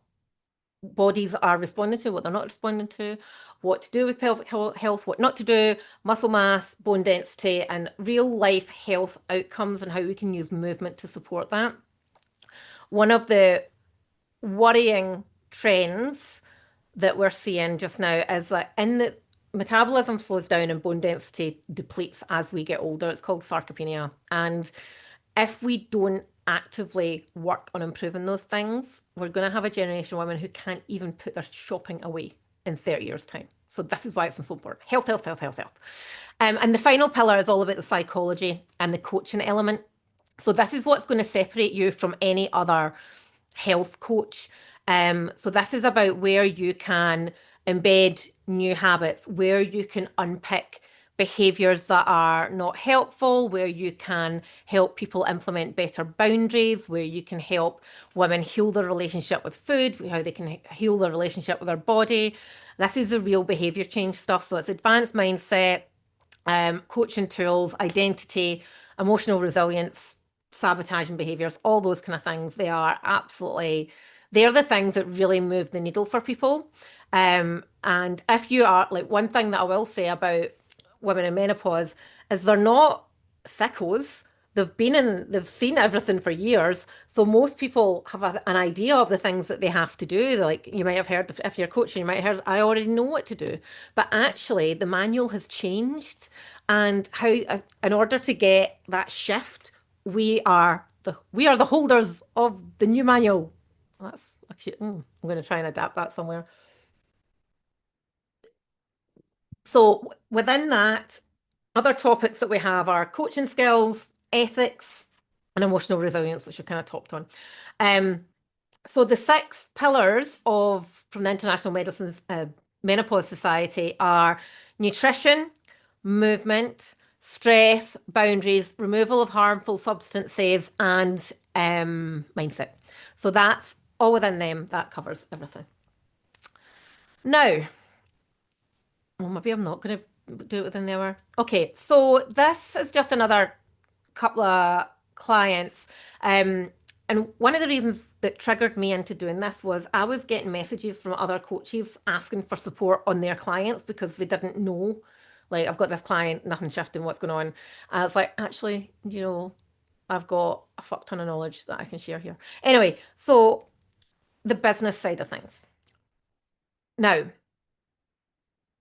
bodies are responding to, what they're not responding to, what to do with pelvic health, what not to do, muscle mass, bone density, and real life health outcomes and how we can use movement to support that. One of the worrying trends that we're seeing just now is that metabolism slows down and bone density depletes as we get older. It's called sarcopenia. And if we don't actively work on improving those things, we're going to have a generation of women who can't even put their shopping away in 30 years' time. So this is why it's so important. Health, health, health, health, health. And the final pillar is all about the psychology and the coaching element. So this is what's going to separate you from any other health coach. So this is about where you can embed new habits, where you can unpick behaviors that are not helpful, where you can help people implement better boundaries, where you can help women heal their relationship with food, how they can heal their relationship with their body. This is the real behavior change stuff. So it's advanced mindset, coaching tools, identity, emotional resilience, sabotaging behaviors, all those kind of things. They're the things that really move the needle for people. And if you are, like, one thing that I will say about women in menopause is they're not sickos, they've seen everything for years. So most people have an idea of the things that they have to do. Like you might have heard, if you're coaching, you might have heard, I already know what to do. But actually, the manual has changed. And how, in order to get that shift, we are the holders of the new manual. That's actually, I'm going to try and adapt that somewhere. So within that, other topics that we have are coaching skills, ethics, and emotional resilience, which are kind of topped on. Um, so the six pillars of from the International Medicine's Menopause Society are nutrition, movement, stress, boundaries, removal of harmful substances, and mindset. So that's all within them. That covers everything. Now, well, maybe I'm not going to do it within the hour. Okay, so this is just another couple of clients. And one of the reasons that triggered me into doing this was I was getting messages from other coaches asking for support on their clients because they didn't know. Like, I've got this client, nothing shifting, what's going on? And I was like, actually, I've got a fuck ton of knowledge that I can share here. Anyway, so the business side of things. Now,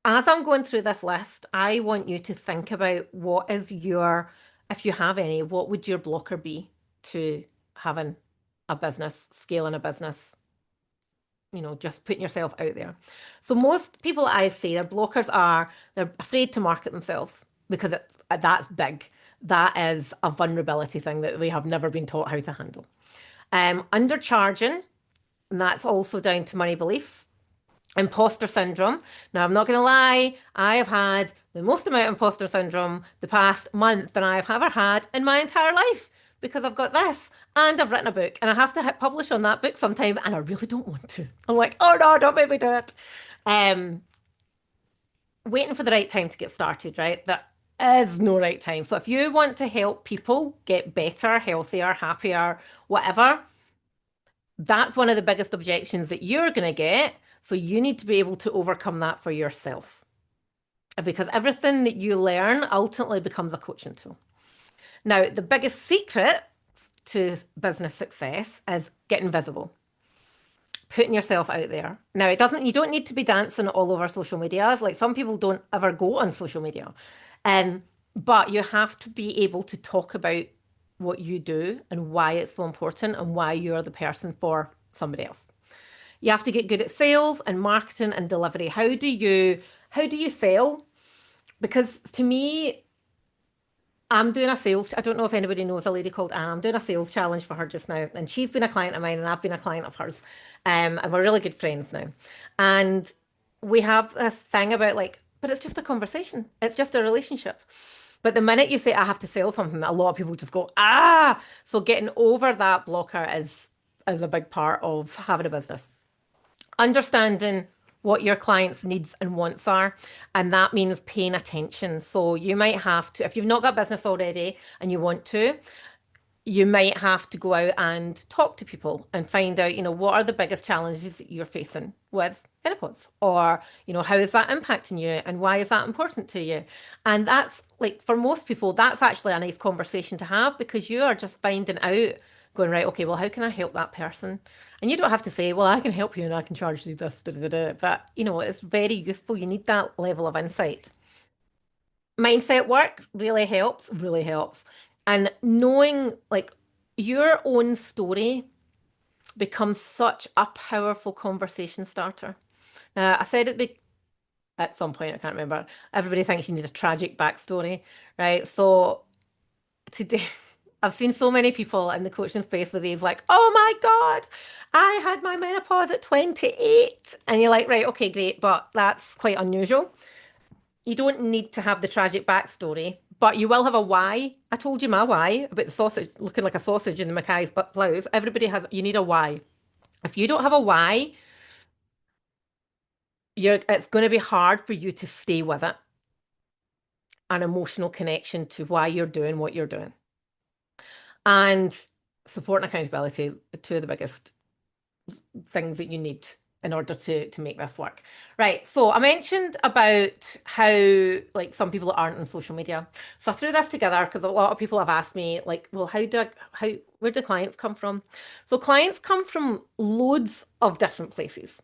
as I'm going through this list, I want you to think about what is if you have any, what would your blocker be to having a business, scaling a business, just putting yourself out there. So most people I see, their blockers are they're afraid to market themselves because that's big. That is a vulnerability thing that we have never been taught how to handle. Undercharging, and that's also down to money beliefs. Imposter syndrome. Now, I'm not going to lie, I have had the most amount of imposter syndrome the past month than I've ever had in my entire life because I've got this and I've written a book and I have to hit publish on that book sometime and I really don't want to. I'm like, oh no, don't make me do it. Um, Waiting for the right time to get started, right? There is no right time. So if you want to help people get better, healthier, happier, whatever, that's one of the biggest objections that you're going to get. So you need to be able to overcome that for yourself. Because everything that you learn ultimately becomes a coaching tool. Now, the biggest secret to business success is getting visible, putting yourself out there. Now, you don't need to be dancing all over social media. Like some people don't ever go on social media. But you have to be able to talk about what you do and why it's so important and why you're the person for somebody else. You have to get good at sales and marketing and delivery. How do you sell? Because to me, I'm doing a sales. I don't know if anybody knows a lady called Anna. I'm doing a sales challenge for her just now, and she's been a client of mine, and I've been a client of hers, and we're really good friends now. And we have this thing about like, but it's just a conversation. It's just a relationship. But the minute you say I have to sell something, a lot of people just go ah. So getting over that blocker is a big part of having a business. Understanding what your clients' needs and wants are, and that means paying attention. So you might have to, if you've not got business already and you want to, you might have to go out and talk to people and find out, what are the biggest challenges that you're facing with menopause, or, how is that impacting you and why is that important to you? And that's like for most people, that's actually a nice conversation to have because you are just finding out, going, right, okay, well, how can I help that person? And you don't have to say, well, I can help you and I can charge you this, da, da, da. But, it's very useful. You need that level of insight. Mindset work really helps, really helps. And knowing like your own story becomes such a powerful conversation starter. Now, I said it at some point, I can't remember. Everybody thinks you need a tragic backstory, right? So today, I've seen so many people in the coaching space with these like, oh my God, I had my menopause at 28. And you're like, right, okay, great, but that's quite unusual. You don't need to have the tragic backstory, but you will have a why. I told you my why about the sausage looking like a sausage in the Mackay's blouse. You need a why. If you don't have a why, it's going to be hard for you to stay with it. An emotional connection to why you're doing what you're doing. And support and accountability are two of the biggest things that you need. in order to make this work. Right. So I mentioned about how like some people aren't on social media. So I threw this together because a lot of people have asked me like, well, how where do clients come from? So clients come from loads of different places.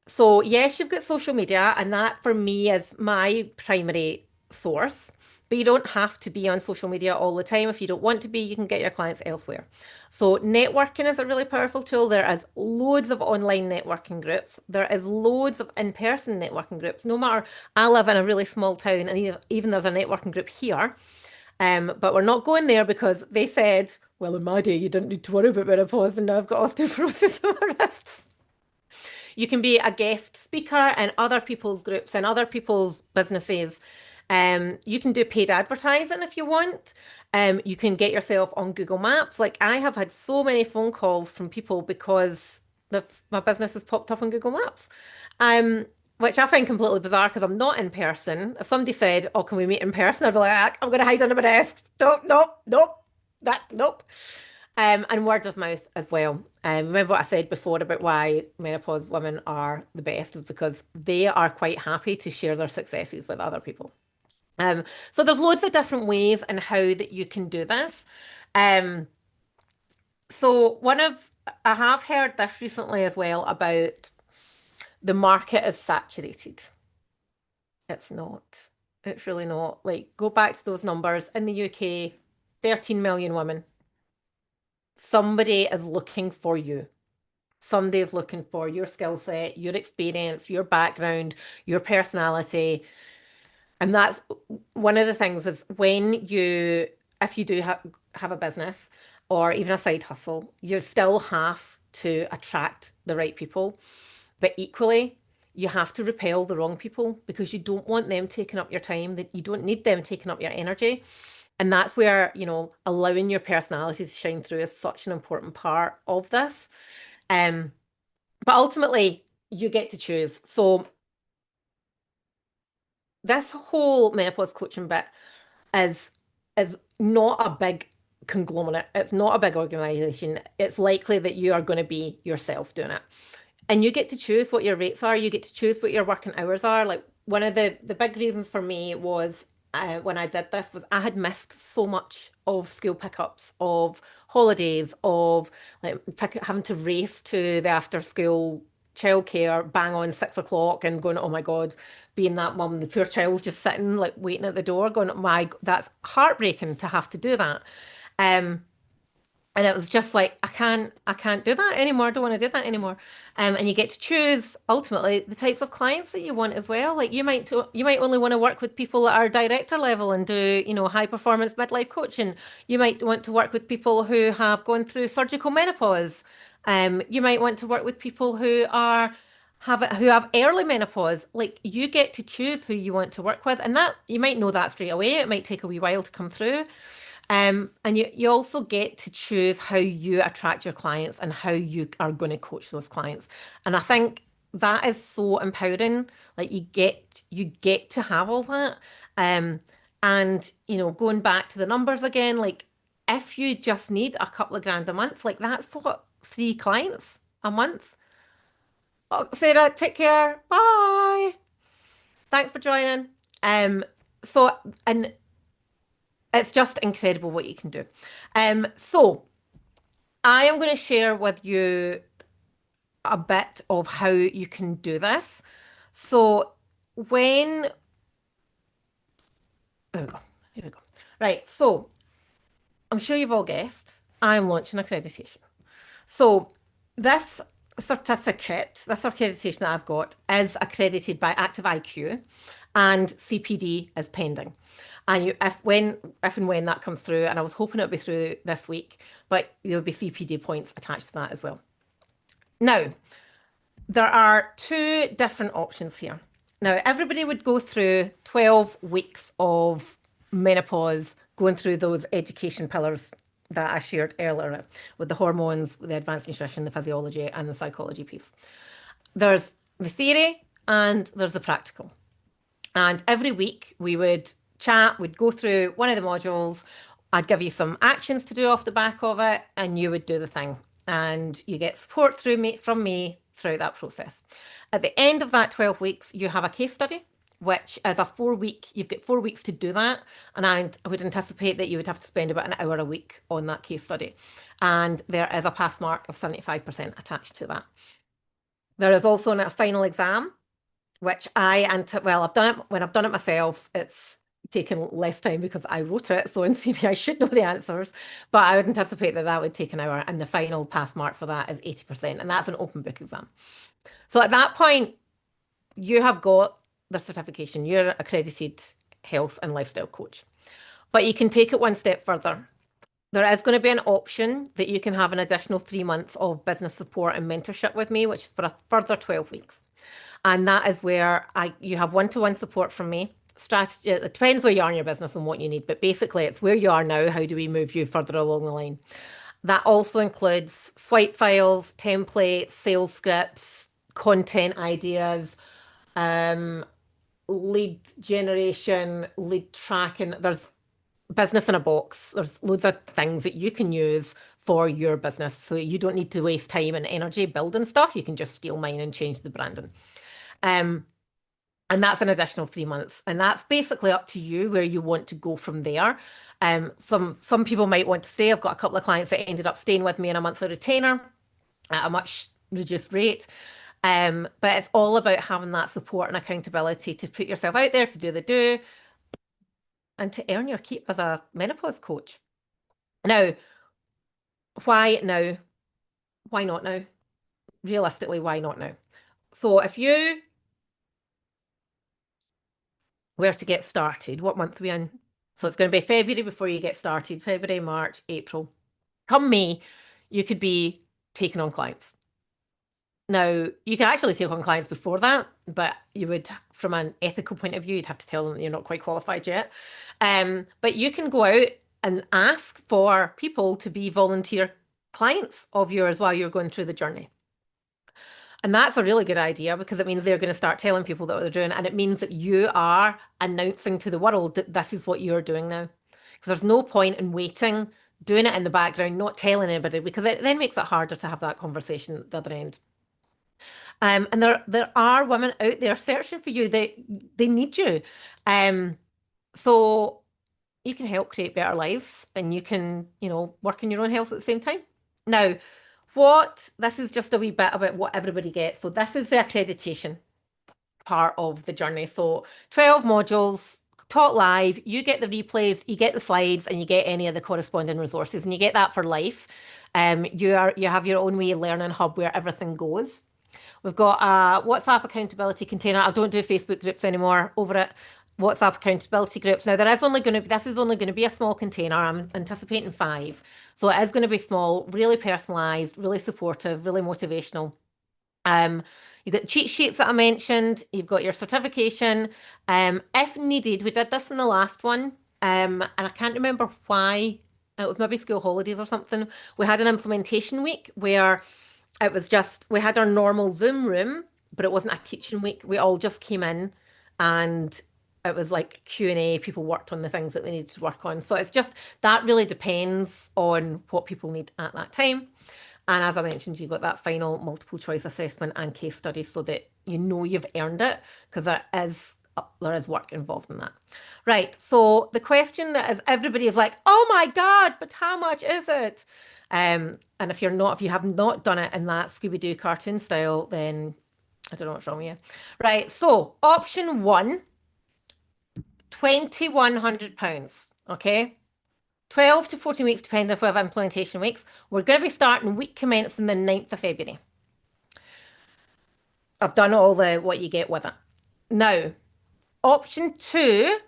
So yes, you've got social media, and that for me is my primary source. But you don't have to be on social media all the time. If you don't want to be, you can get your clients elsewhere. So networking is a really powerful tool. There is loads of online networking groups. There is loads of in-person networking groups. No matter, I live in a really small town, and even there's a networking group here. But we're not going there because they said, well, in my day, you didn't need to worry about menopause, and now I've got osteoporosis on my wrists. You can be a guest speaker in other people's groups and other people's businesses. You can do paid advertising if you want. You can get yourself on Google Maps. Like I have had so many phone calls from people because my business has popped up on Google Maps. Which I find completely bizarre because I'm not in person. If somebody said, "Oh, can we meet in person?" I'd be like, "Ah, I'm going to hide under my desk. Nope, nope, nope, nope." And word of mouth as well. Remember what I said before about why menopause women are the best is because they are quite happy to share their successes with other people. Um, so there's loads of different ways and how that you can do this. Um, so I have heard this recently as well about the market is saturated. It's not. It's really not. Like, go back to those numbers. In the UK, 13 million women. Somebody is looking for you. Somebody is looking for your skill set, your experience, your background, your personality. And that's one of the things is if you do have a business or even a side hustle, you still have to attract the right people. But equally, you have to repel the wrong people because you don't want them taking up your time, that you don't need them taking up your energy. And that's where, allowing your personality to shine through is such an important part of this. Um, but ultimately, you get to choose. So this whole menopause coaching bit is is not a big conglomerate. It's not a big organization. It's likely that you are going to be yourself doing it. And you get to choose what your rates are. You get to choose what your working hours are. Like one of the big reasons for me was when I did this was I had missed so much of school pickups, of holidays, of like having to race to the after school childcare bang on 6 o'clock and going, oh my God, being that mum, the poor child's just sitting like waiting at the door, going, that's heartbreaking to have to do that. Um, and it was just like, I can't do that anymore. I don't want to do that anymore. And you get to choose ultimately the types of clients that you want as well. Like you might only want to work with people that are director level and do, high performance midlife coaching. You might want to work with people who have gone through surgical menopause. You might want to work with people who have early menopause. Like you get to choose who you want to work with, and that you might know that straight away. It might take a wee while to come through. And you also get to choose how you attract your clients and how you are going to coach those clients. And I think that is so empowering. Like you get to have all that. Um, and going back to the numbers again, like if you just need a couple of grand a month, like that's what 3 clients a month. Oh, Sarah, take care. Bye. Thanks for joining. So and it's just incredible what you can do. So I am going to share with you a bit of how you can do this. So when, there we go, here we go. Right, so I'm sure you've all guessed, I'm launching accreditation. So this this accreditation that I've got is accredited by Active IQ and CPD is pending. And if and when that comes through, and I was hoping it would be through this week, but there'll be CPD points attached to that as well. Now, there are 2 different options here. Now, everybody would go through 12 weeks of menopause, going through those education pillars that I shared earlier with the hormones, the advanced nutrition, the physiology, and the psychology piece. There's the theory and there's the practical. And every week we would chat, we'd go through one of the modules. I'd give you some actions to do off the back of it, and you would do the thing. And you get support from me throughout that process. At the end of that 12 weeks, you have a case study, which is a 4 week, you've got 4 weeks to do that. And I would anticipate that you would have to spend about an hour a week on that case study. And there is a pass mark of 75% attached to that. There is also a final exam, which well, I've done it when I've done it myself. It's taken less time because I wrote it. So in theory, I should know the answers, but I would anticipate that that would take an hour. And the final pass mark for that is 80%. And that's an open book exam. So at that point, you have got the certification. You're an accredited health and lifestyle coach. But you can take it one step further. There is going to be an option that you can have an additional 3 months of business support and mentorship with me, which is for a further 12 weeks. And that is where you have one-to-one support from me. Strategy, it depends where you are in your business and what you need, but basically it's where you are now. How do we move you further along the line? That also includes swipe files, templates, sales scripts, content ideas, lead generation, lead tracking. There's business in a box. There's loads of things that you can use for your business so that you don't need to waste time and energy building stuff. You can just steal mine and change the branding. And that's an additional 3 months. And that's basically up to you where you want to go from there. Some people might want to stay. I've got a couple of clients that ended up staying with me in a monthly retainer at a much reduced rate. But it's all about having that support and accountability to put yourself out there, to do the do, and to earn your keep as a menopause coach. Now, why now? Why not now? Realistically, why not now? So if you were to get started, what month are we in? So it's going to be February before you get started, February, March, April. Come May, you could be taking on clients. Now, you can actually take on clients before that, but you would, from an ethical point of view, you'd have to tell them that you're not quite qualified yet. But you can go out and ask for people to be volunteer clients of yours while you're going through the journey. And that's a really good idea because it means they're going to start telling people that what they're doing. And it means that you are announcing to the world that this is what you're doing now. Because there's no point in waiting, doing it in the background, not telling anybody, because it then makes it harder to have that conversation at the other end. And there are women out there searching for you. They need you. So you can help create better lives and you can, work on your own health at the same time. Now, this is just a wee bit about what everybody gets. So this is the accreditation part of the journey. So 12 modules, taught live, you get the replays, you get the slides, and you get any of the corresponding resources, and you get that for life. You have your own wee learning hub where everything goes. We've got a WhatsApp accountability container. I don't do Facebook groups anymore over it. WhatsApp accountability groups. Now, this is only going to be a small container. I'm anticipating 5. So it is going to be small, really personalized, really supportive, really motivational. You've got cheat sheets that I mentioned. You've got your certification. If needed, we did this in the last one, and I can't remember why. It was maybe school holidays or something. We had an implementation week where it was just, we had our normal Zoom room, but it wasn't a teaching week. We all just came in and it was like Q&A. People worked on the things that they needed to work on. So it's just, that really depends on what people need at that time. And as I mentioned, you've got that final multiple choice assessment and case study so that you know you've earned it, because there is work involved in that. Right. So the question that is everybody is like, oh my God, but how much is it? And if you have not done it in that Scooby-Doo cartoon style, then I don't know what's wrong with you. Right. So option 1, £2,100. Okay. 12 to 14 weeks, depending if we have implementation weeks. We're going to be starting week commencing the 9th of February. I've done all the what you get with it. Now, option 2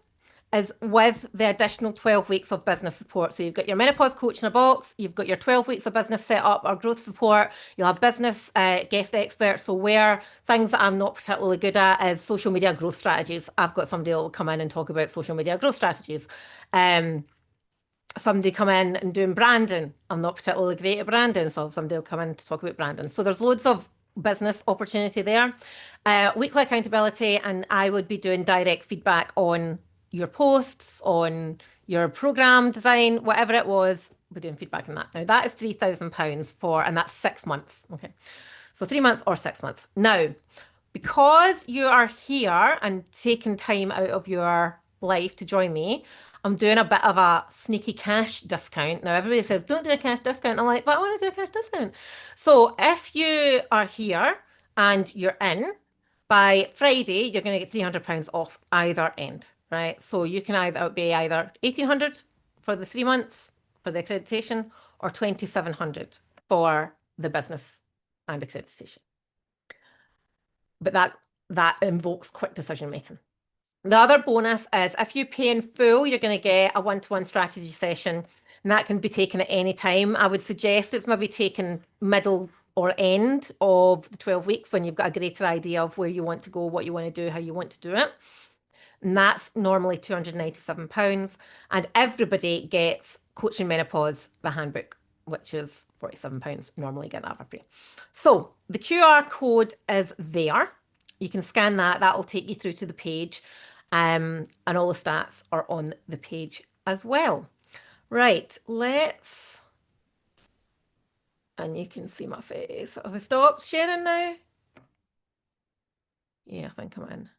is with the additional 12 weeks of business support. So you've got your menopause coach in a box, you've got your 12 weeks of business set up or growth support, you'll have business guest experts. So where things that I'm not particularly good at is social media growth strategies. I've got somebody that will come in and talk about social media growth strategies. Somebody come in and doing branding. I'm not particularly great at branding, so somebody will come in to talk about branding. So there's loads of business opportunity there. Weekly accountability, and I would be doing direct feedback on your posts, on your program design, whatever it was, we're doing feedback on that. Now that is £3,000 and that's 6 months. Okay. So 3 months or 6 months. Now, because you are here and taking time out of your life to join me, I'm doing a bit of a sneaky cash discount. Now, everybody says, don't do a cash discount. I'm like, but I want to do a cash discount. So if you are here and you're in, by Friday, you're going to get £300 off either end, right? So you can either be either 1,800 for the 3 months for the accreditation or 2,700 for the business and accreditation. But that invokes quick decision making. The other bonus is if you pay in full, you're going to get a one-to-one strategy session, and that can be taken at any time. I would suggest it's maybe taken middle or end of the 12 weeks when you've got a greater idea of where you want to go, what you want to do, how you want to do it. And that's normally £297. And everybody gets Coaching Menopause, the handbook, which is £47. Normally get that for free. So the QR code is there. You can scan that. That will take you through to the page. And all the stats are on the page as well. Right, let's... And you can see my face. Have I stopped sharing now? Yeah, I think I'm in.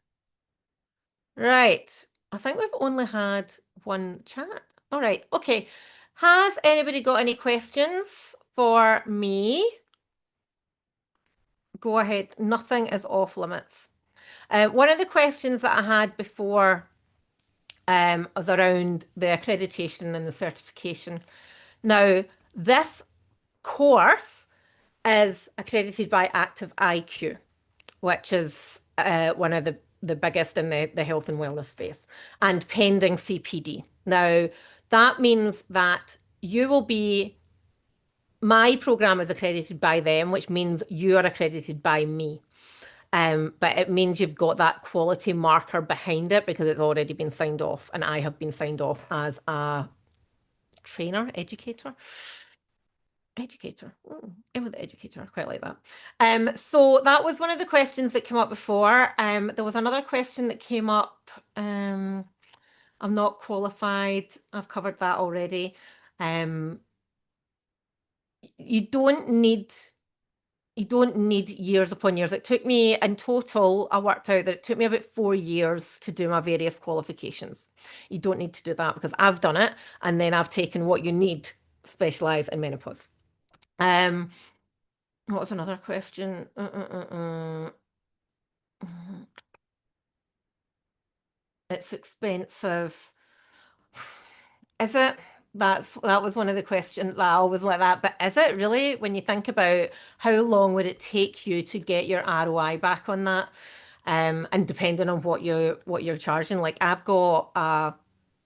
Right. I think we've only had one chat. All right. Okay. Has anybody got any questions for me? Go ahead. Nothing is off limits. One of the questions that I had before was around the accreditation and the certification. Now, this course is accredited by Active IQ, which is one of the biggest in the health and wellness space, and pending CPD. Now, that means that you will be, my program is accredited by them, which means you are accredited by me. But it means you've got that quality marker behind it because it's already been signed off, and I have been signed off as a trainer, educator. In with the educator, I quite like that. So that was one of the questions that came up before. There was another question that came up. I'm not qualified. I've covered that already. You don't need years upon years. It took me, in total, I worked out that it took me about 4 years to do my various qualifications. You don't need to do that because I've done it, and then I've taken what you need to specialise in menopause. What was another question? It's expensive. Is it? That was one of the questions that I always like that. But is it really, when you think about how long would it take you to get your ROI back on that? And depending on what you're charging. Like I've got a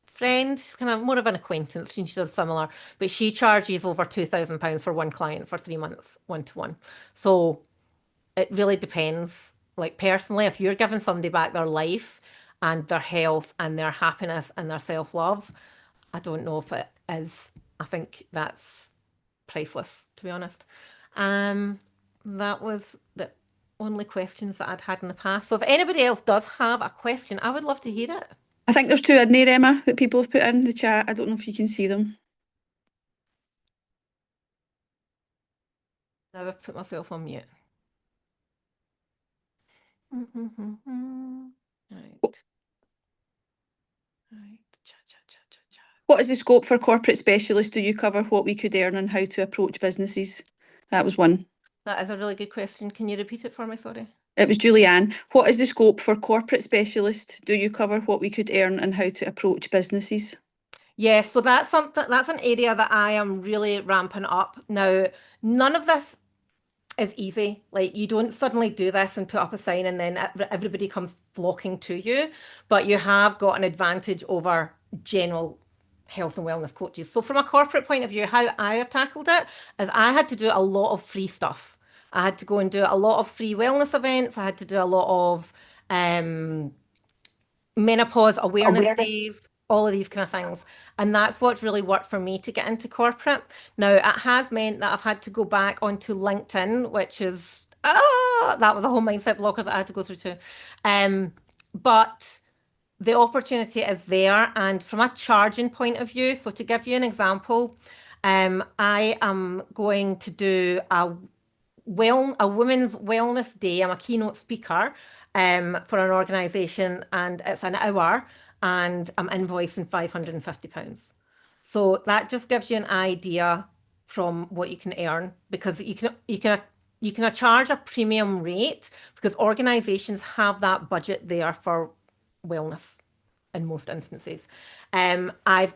friend, she's kind of more of an acquaintance, and she does similar, but she charges over £2,000 for one client for 3 months, one-to-one. So it really depends. Like personally, if you're giving somebody back their life and their health and their happiness and their self-love, I don't know if it is. I think that's priceless, to be honest. That was the only questions that I'd had in the past. So if anybody else does have a question, I would love to hear it. I think there's two in there, Emma, that people have put in the chat. I don't know if you can see them. Now I've put myself on mute. Right. Right. Cha, cha, cha, cha, cha. What is the scope for corporate specialists? Do you cover what we could earn and how to approach businesses? That was one. That is a really good question. Can you repeat it for me? Sorry. It was Julianne. What is the scope for corporate specialists? Do you cover what we could earn and how to approach businesses? Yes, so that's something, that's an area that I am really ramping up. Now, none of this is easy. Like you don't suddenly do this and put up a sign and then everybody comes flocking to you, but you have got an advantage over general health and wellness coaches. So from a corporate point of view, how I have tackled it is I had to do a lot of free stuff. I had to go and do a lot of free wellness events. I had to do a lot of menopause awareness days, all of these kind of things. And that's what's really worked for me to get into corporate. Now, it has meant that I've had to go back onto LinkedIn, which is, that was a whole mindset blocker that I had to go through too. But the opportunity is there. And from a charging point of view, so to give you an example, I am going to do a a women's wellness day. I'm a keynote speaker for an organisation, and it's an hour, and I'm invoicing £550. So that just gives you an idea from what you can earn, because you can charge a premium rate because organisations have that budget there for wellness in most instances. I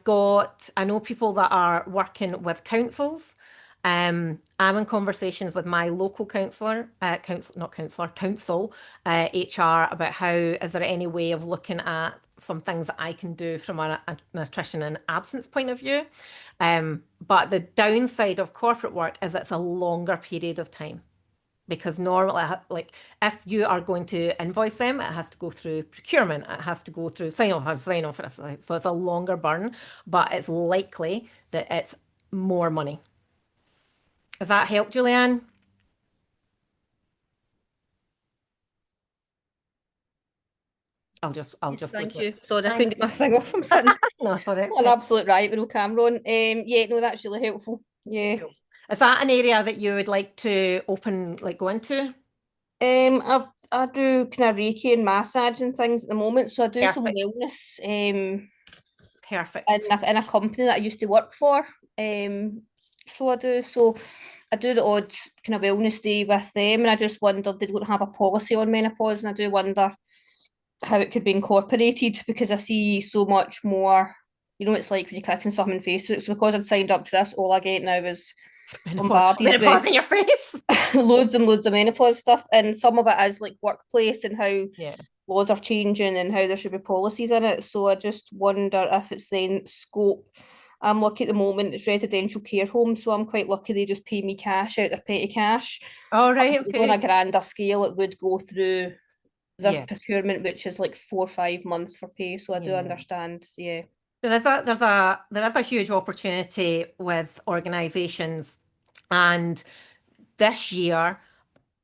know people that are working with councils. I'm in conversations with my local councillor, not councillor, council, HR, about how is there any way of looking at some things that I can do from a nutrition and absence point of view. But the downside of corporate work is it's a longer period of time, because normally, like, if you are going to invoice them, it has to go through procurement, it has to go through sign off, so it's a longer burn, but it's likely that it's more money. Does that help, Julianne? I'll Yes, just go thank to it. you. Sorry, I Thank couldn't get you. my thing off. I'm sitting No, sorry. on absolute right with no camera on. Yeah, no, that's really helpful. Yeah. Cool. Is that an area that you would like to go into? I do kind of Reiki and massage and things at the moment, so I do some Perfect. wellness Perfect. in a company that I used to work for. So I do the odd kind of wellness day with them, and I just wondered they don't have a policy on menopause, and I do wonder how it could be incorporated, because I see so much more. You know, it's like when you click on something on Facebook. So because I'd signed up to this, all I get now is Menopause, bombarded with menopause in your face. loads and loads of menopause stuff, and some of it is like workplace and how Yeah. laws are changing and how there should be policies in it. So I just wonder if it's then scope. I'm lucky at the moment, it's residential care home, so I'm quite lucky they just pay me cash out of petty cash. All If right. it was on a Okay. grander scale, it would go through their Yeah. procurement, which is like 4 or 5 months for pay. So I do Yeah. understand, yeah. There is a huge opportunity with organizations, and this year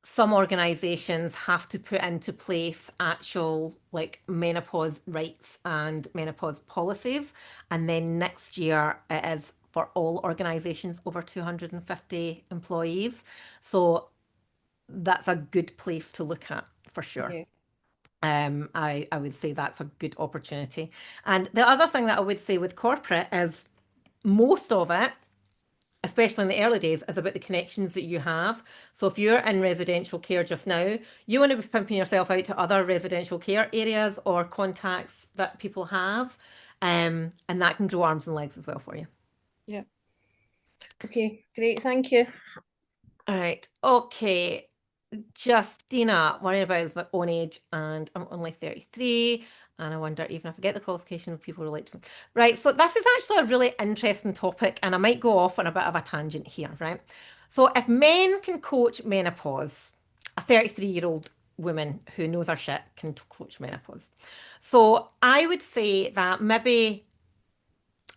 some organizations have to put into place actual like menopause rights and menopause policies, and then next year it is for all organizations over 250 employees. So that's a good place to look at for sure. Yeah. I would say that's a good opportunity. And the other thing that I would say with corporate is most of it, especially in the early days, is about the connections that you have. So if you're in residential care just now, you want to be pimping yourself out to other residential care areas or contacts that people have. And that can grow arms and legs as well for you. Yeah. Okay, great, thank you. All right. Okay. Justina, worrying about is my own age, and I'm only 33. And I wonder, even if I get the qualification, people relate to me. Right. So this is actually a really interesting topic, and I might go off on a bit of a tangent here, right? So if men can coach menopause, a 33-year-old woman who knows her shit can coach menopause. So I would say that maybe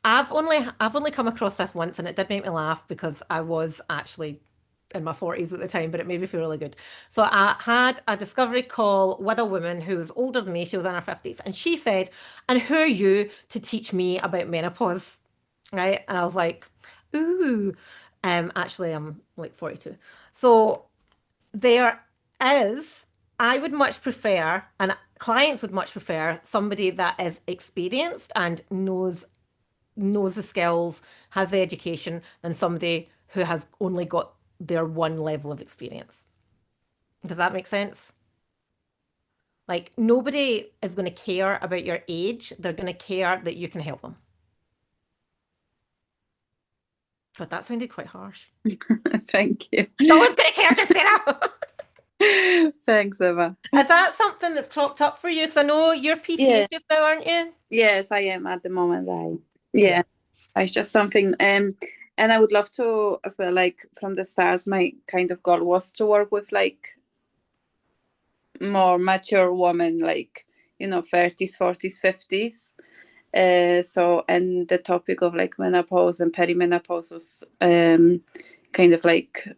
I've only come across this once, and it did make me laugh because I was actually in my 40s at the time, but it made me feel really good. So I had a discovery call with a woman who was older than me. She was in her 50s, and she said, "And who are you to teach me about menopause?" Right? And I was like, "Ooh, actually, I'm like 42." So there is, I would much prefer, and clients would much prefer somebody that is experienced and knows the skills, has the education, than somebody who has only got their one level of experience. Does that make sense? Like, nobody is going to care about your age. They're going to care that you can help them. But that sounded quite harsh. Thank you. No one's going to care, Justina. Thanks, Emma. Is that something that's cropped up for you? Because I know you're Yeah, PT just now, aren't you? yes, I am at the moment. Yeah. Yeah, it's just something. And I would love to as well. Like from the start, my kind of goal was to work with like more mature women, like 30s, 40s, 50s. So and the topic of like menopause and perimenopause was kind of like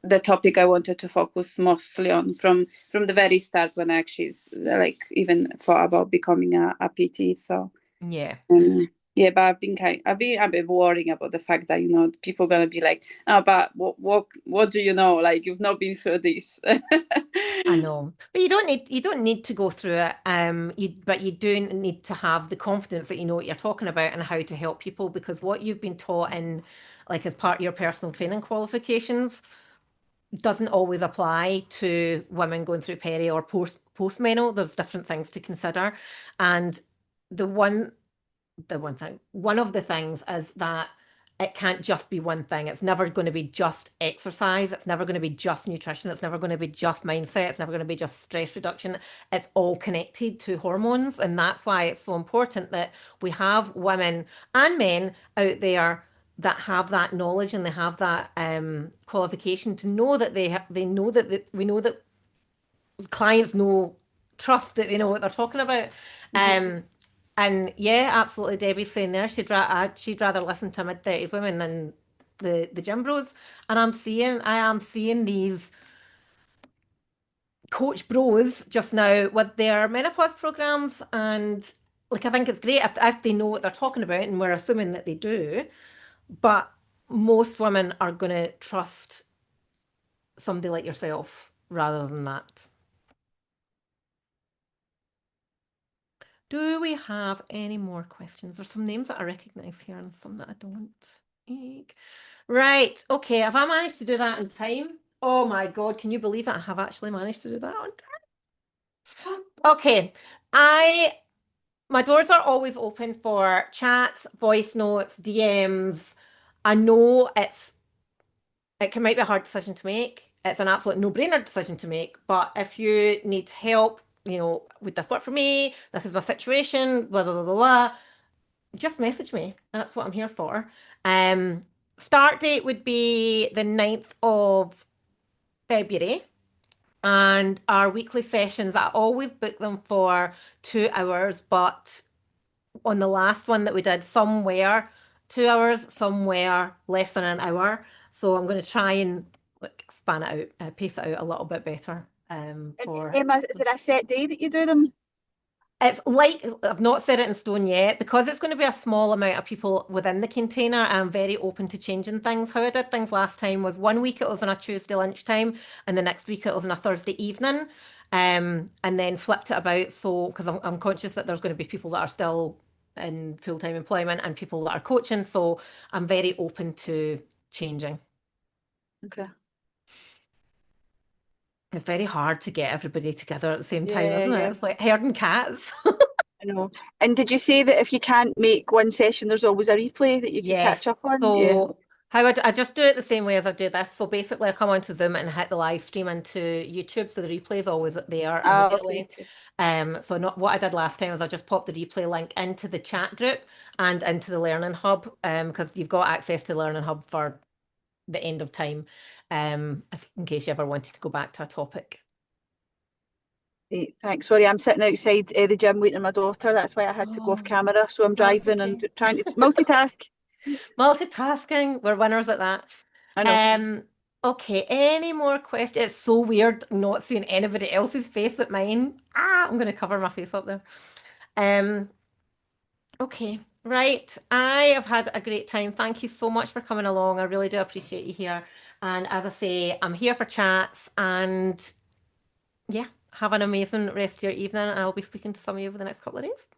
the topic I wanted to focus mostly on from the very start, when I actually like even thought about becoming a PT. So Yeah. um, Yeah, but I've been a bit worrying about the fact that, people gonna be like, oh, but what do you know? Like, you've not been through this. I know, but you don't need to go through it. But you do need to have the confidence that you know what you're talking about and how to help people because what you've been taught in, like as part of your personal training qualifications, doesn't always apply to women going through peri or postmenal. There's different things to consider, and the one one of the things is that it can't just be one thing. It's never going to be just exercise. It's never going to be just nutrition. It's never going to be just mindset. It's never going to be just stress reduction. It's all connected to hormones. And that's why it's so important that we have women and men out there that have that knowledge and they have that qualification to know that they know that we know that clients know, trust that they know what they're talking about. Mhm. Um, and yeah, absolutely. Debbie's saying there she'd rather listen to mid-30s women than the gym bros. And I am seeing these coach bros just now with their menopause programs, and like I think it's great if they know what they're talking about, and we're assuming that they do. But most women are going to trust somebody like yourself rather than that. Do we have any more questions? There's some names that I recognize here and some that I don't. Eek. Right. Okay. Have I managed to do that in time? Oh my God. Can you believe it? I have actually managed to do that on time. Okay. My doors are always open for chats, voice notes, DMs. I know it can might be a hard decision to make. It's an absolute no-brainer decision to make. But if you need help, would this work for me? This is my situation, blah, blah, blah, blah, blah. Just message me. That's what I'm here for. Um, Start date would be the 9th of February. And our weekly sessions, I always book them for 2 hours, but on the last one that we did, somewhere 2 hours, somewhere less than an hour. So I'm going to try and like span it out, pace it out a little bit better. And For Emma, is there a set day that you do them? It's like I've not set it in stone yet because it's going to be a small amount of people within the container. I'm very open to changing things. How I did things last time was one week it was on a Tuesday lunchtime, and the next week it was on a Thursday evening, and then flipped it about. So because I'm conscious that there's going to be people that are still in full-time employment and people that are coaching, so I'm very open to changing. Okay. It's very hard to get everybody together at the same time, Yeah, isn't it? yeah, It's like herding cats. I know. And did you say that if you can't make one session, there's always a replay that you could catch Yes. up on? Yeah. So I just do it the same way as I do this. So basically, I come onto Zoom and hit the live stream into YouTube, so the replay is always there Ah, okay, immediately. okay. So not what I did last time was I just popped the replay link into the chat group and into the Learning Hub, because you've got access to Learning Hub for the end of time, in case you ever wanted to go back to a topic. Thanks. Sorry, I'm sitting outside the gym waiting on my daughter. That's why I had to go off Oh, camera. So I'm that's driving and okay. trying to multitask. Multitasking, we're winners at that. I know. Um, okay, any more questions? It's so weird not seeing anybody else's face but mine. I'm gonna cover my face up there. Um, okay, right. I have had a great time. Thank you so much for coming along. I really do appreciate you here. And as I say, I'm here for chats and yeah, have an amazing rest of your evening. I'll be speaking to some of you over the next couple of days.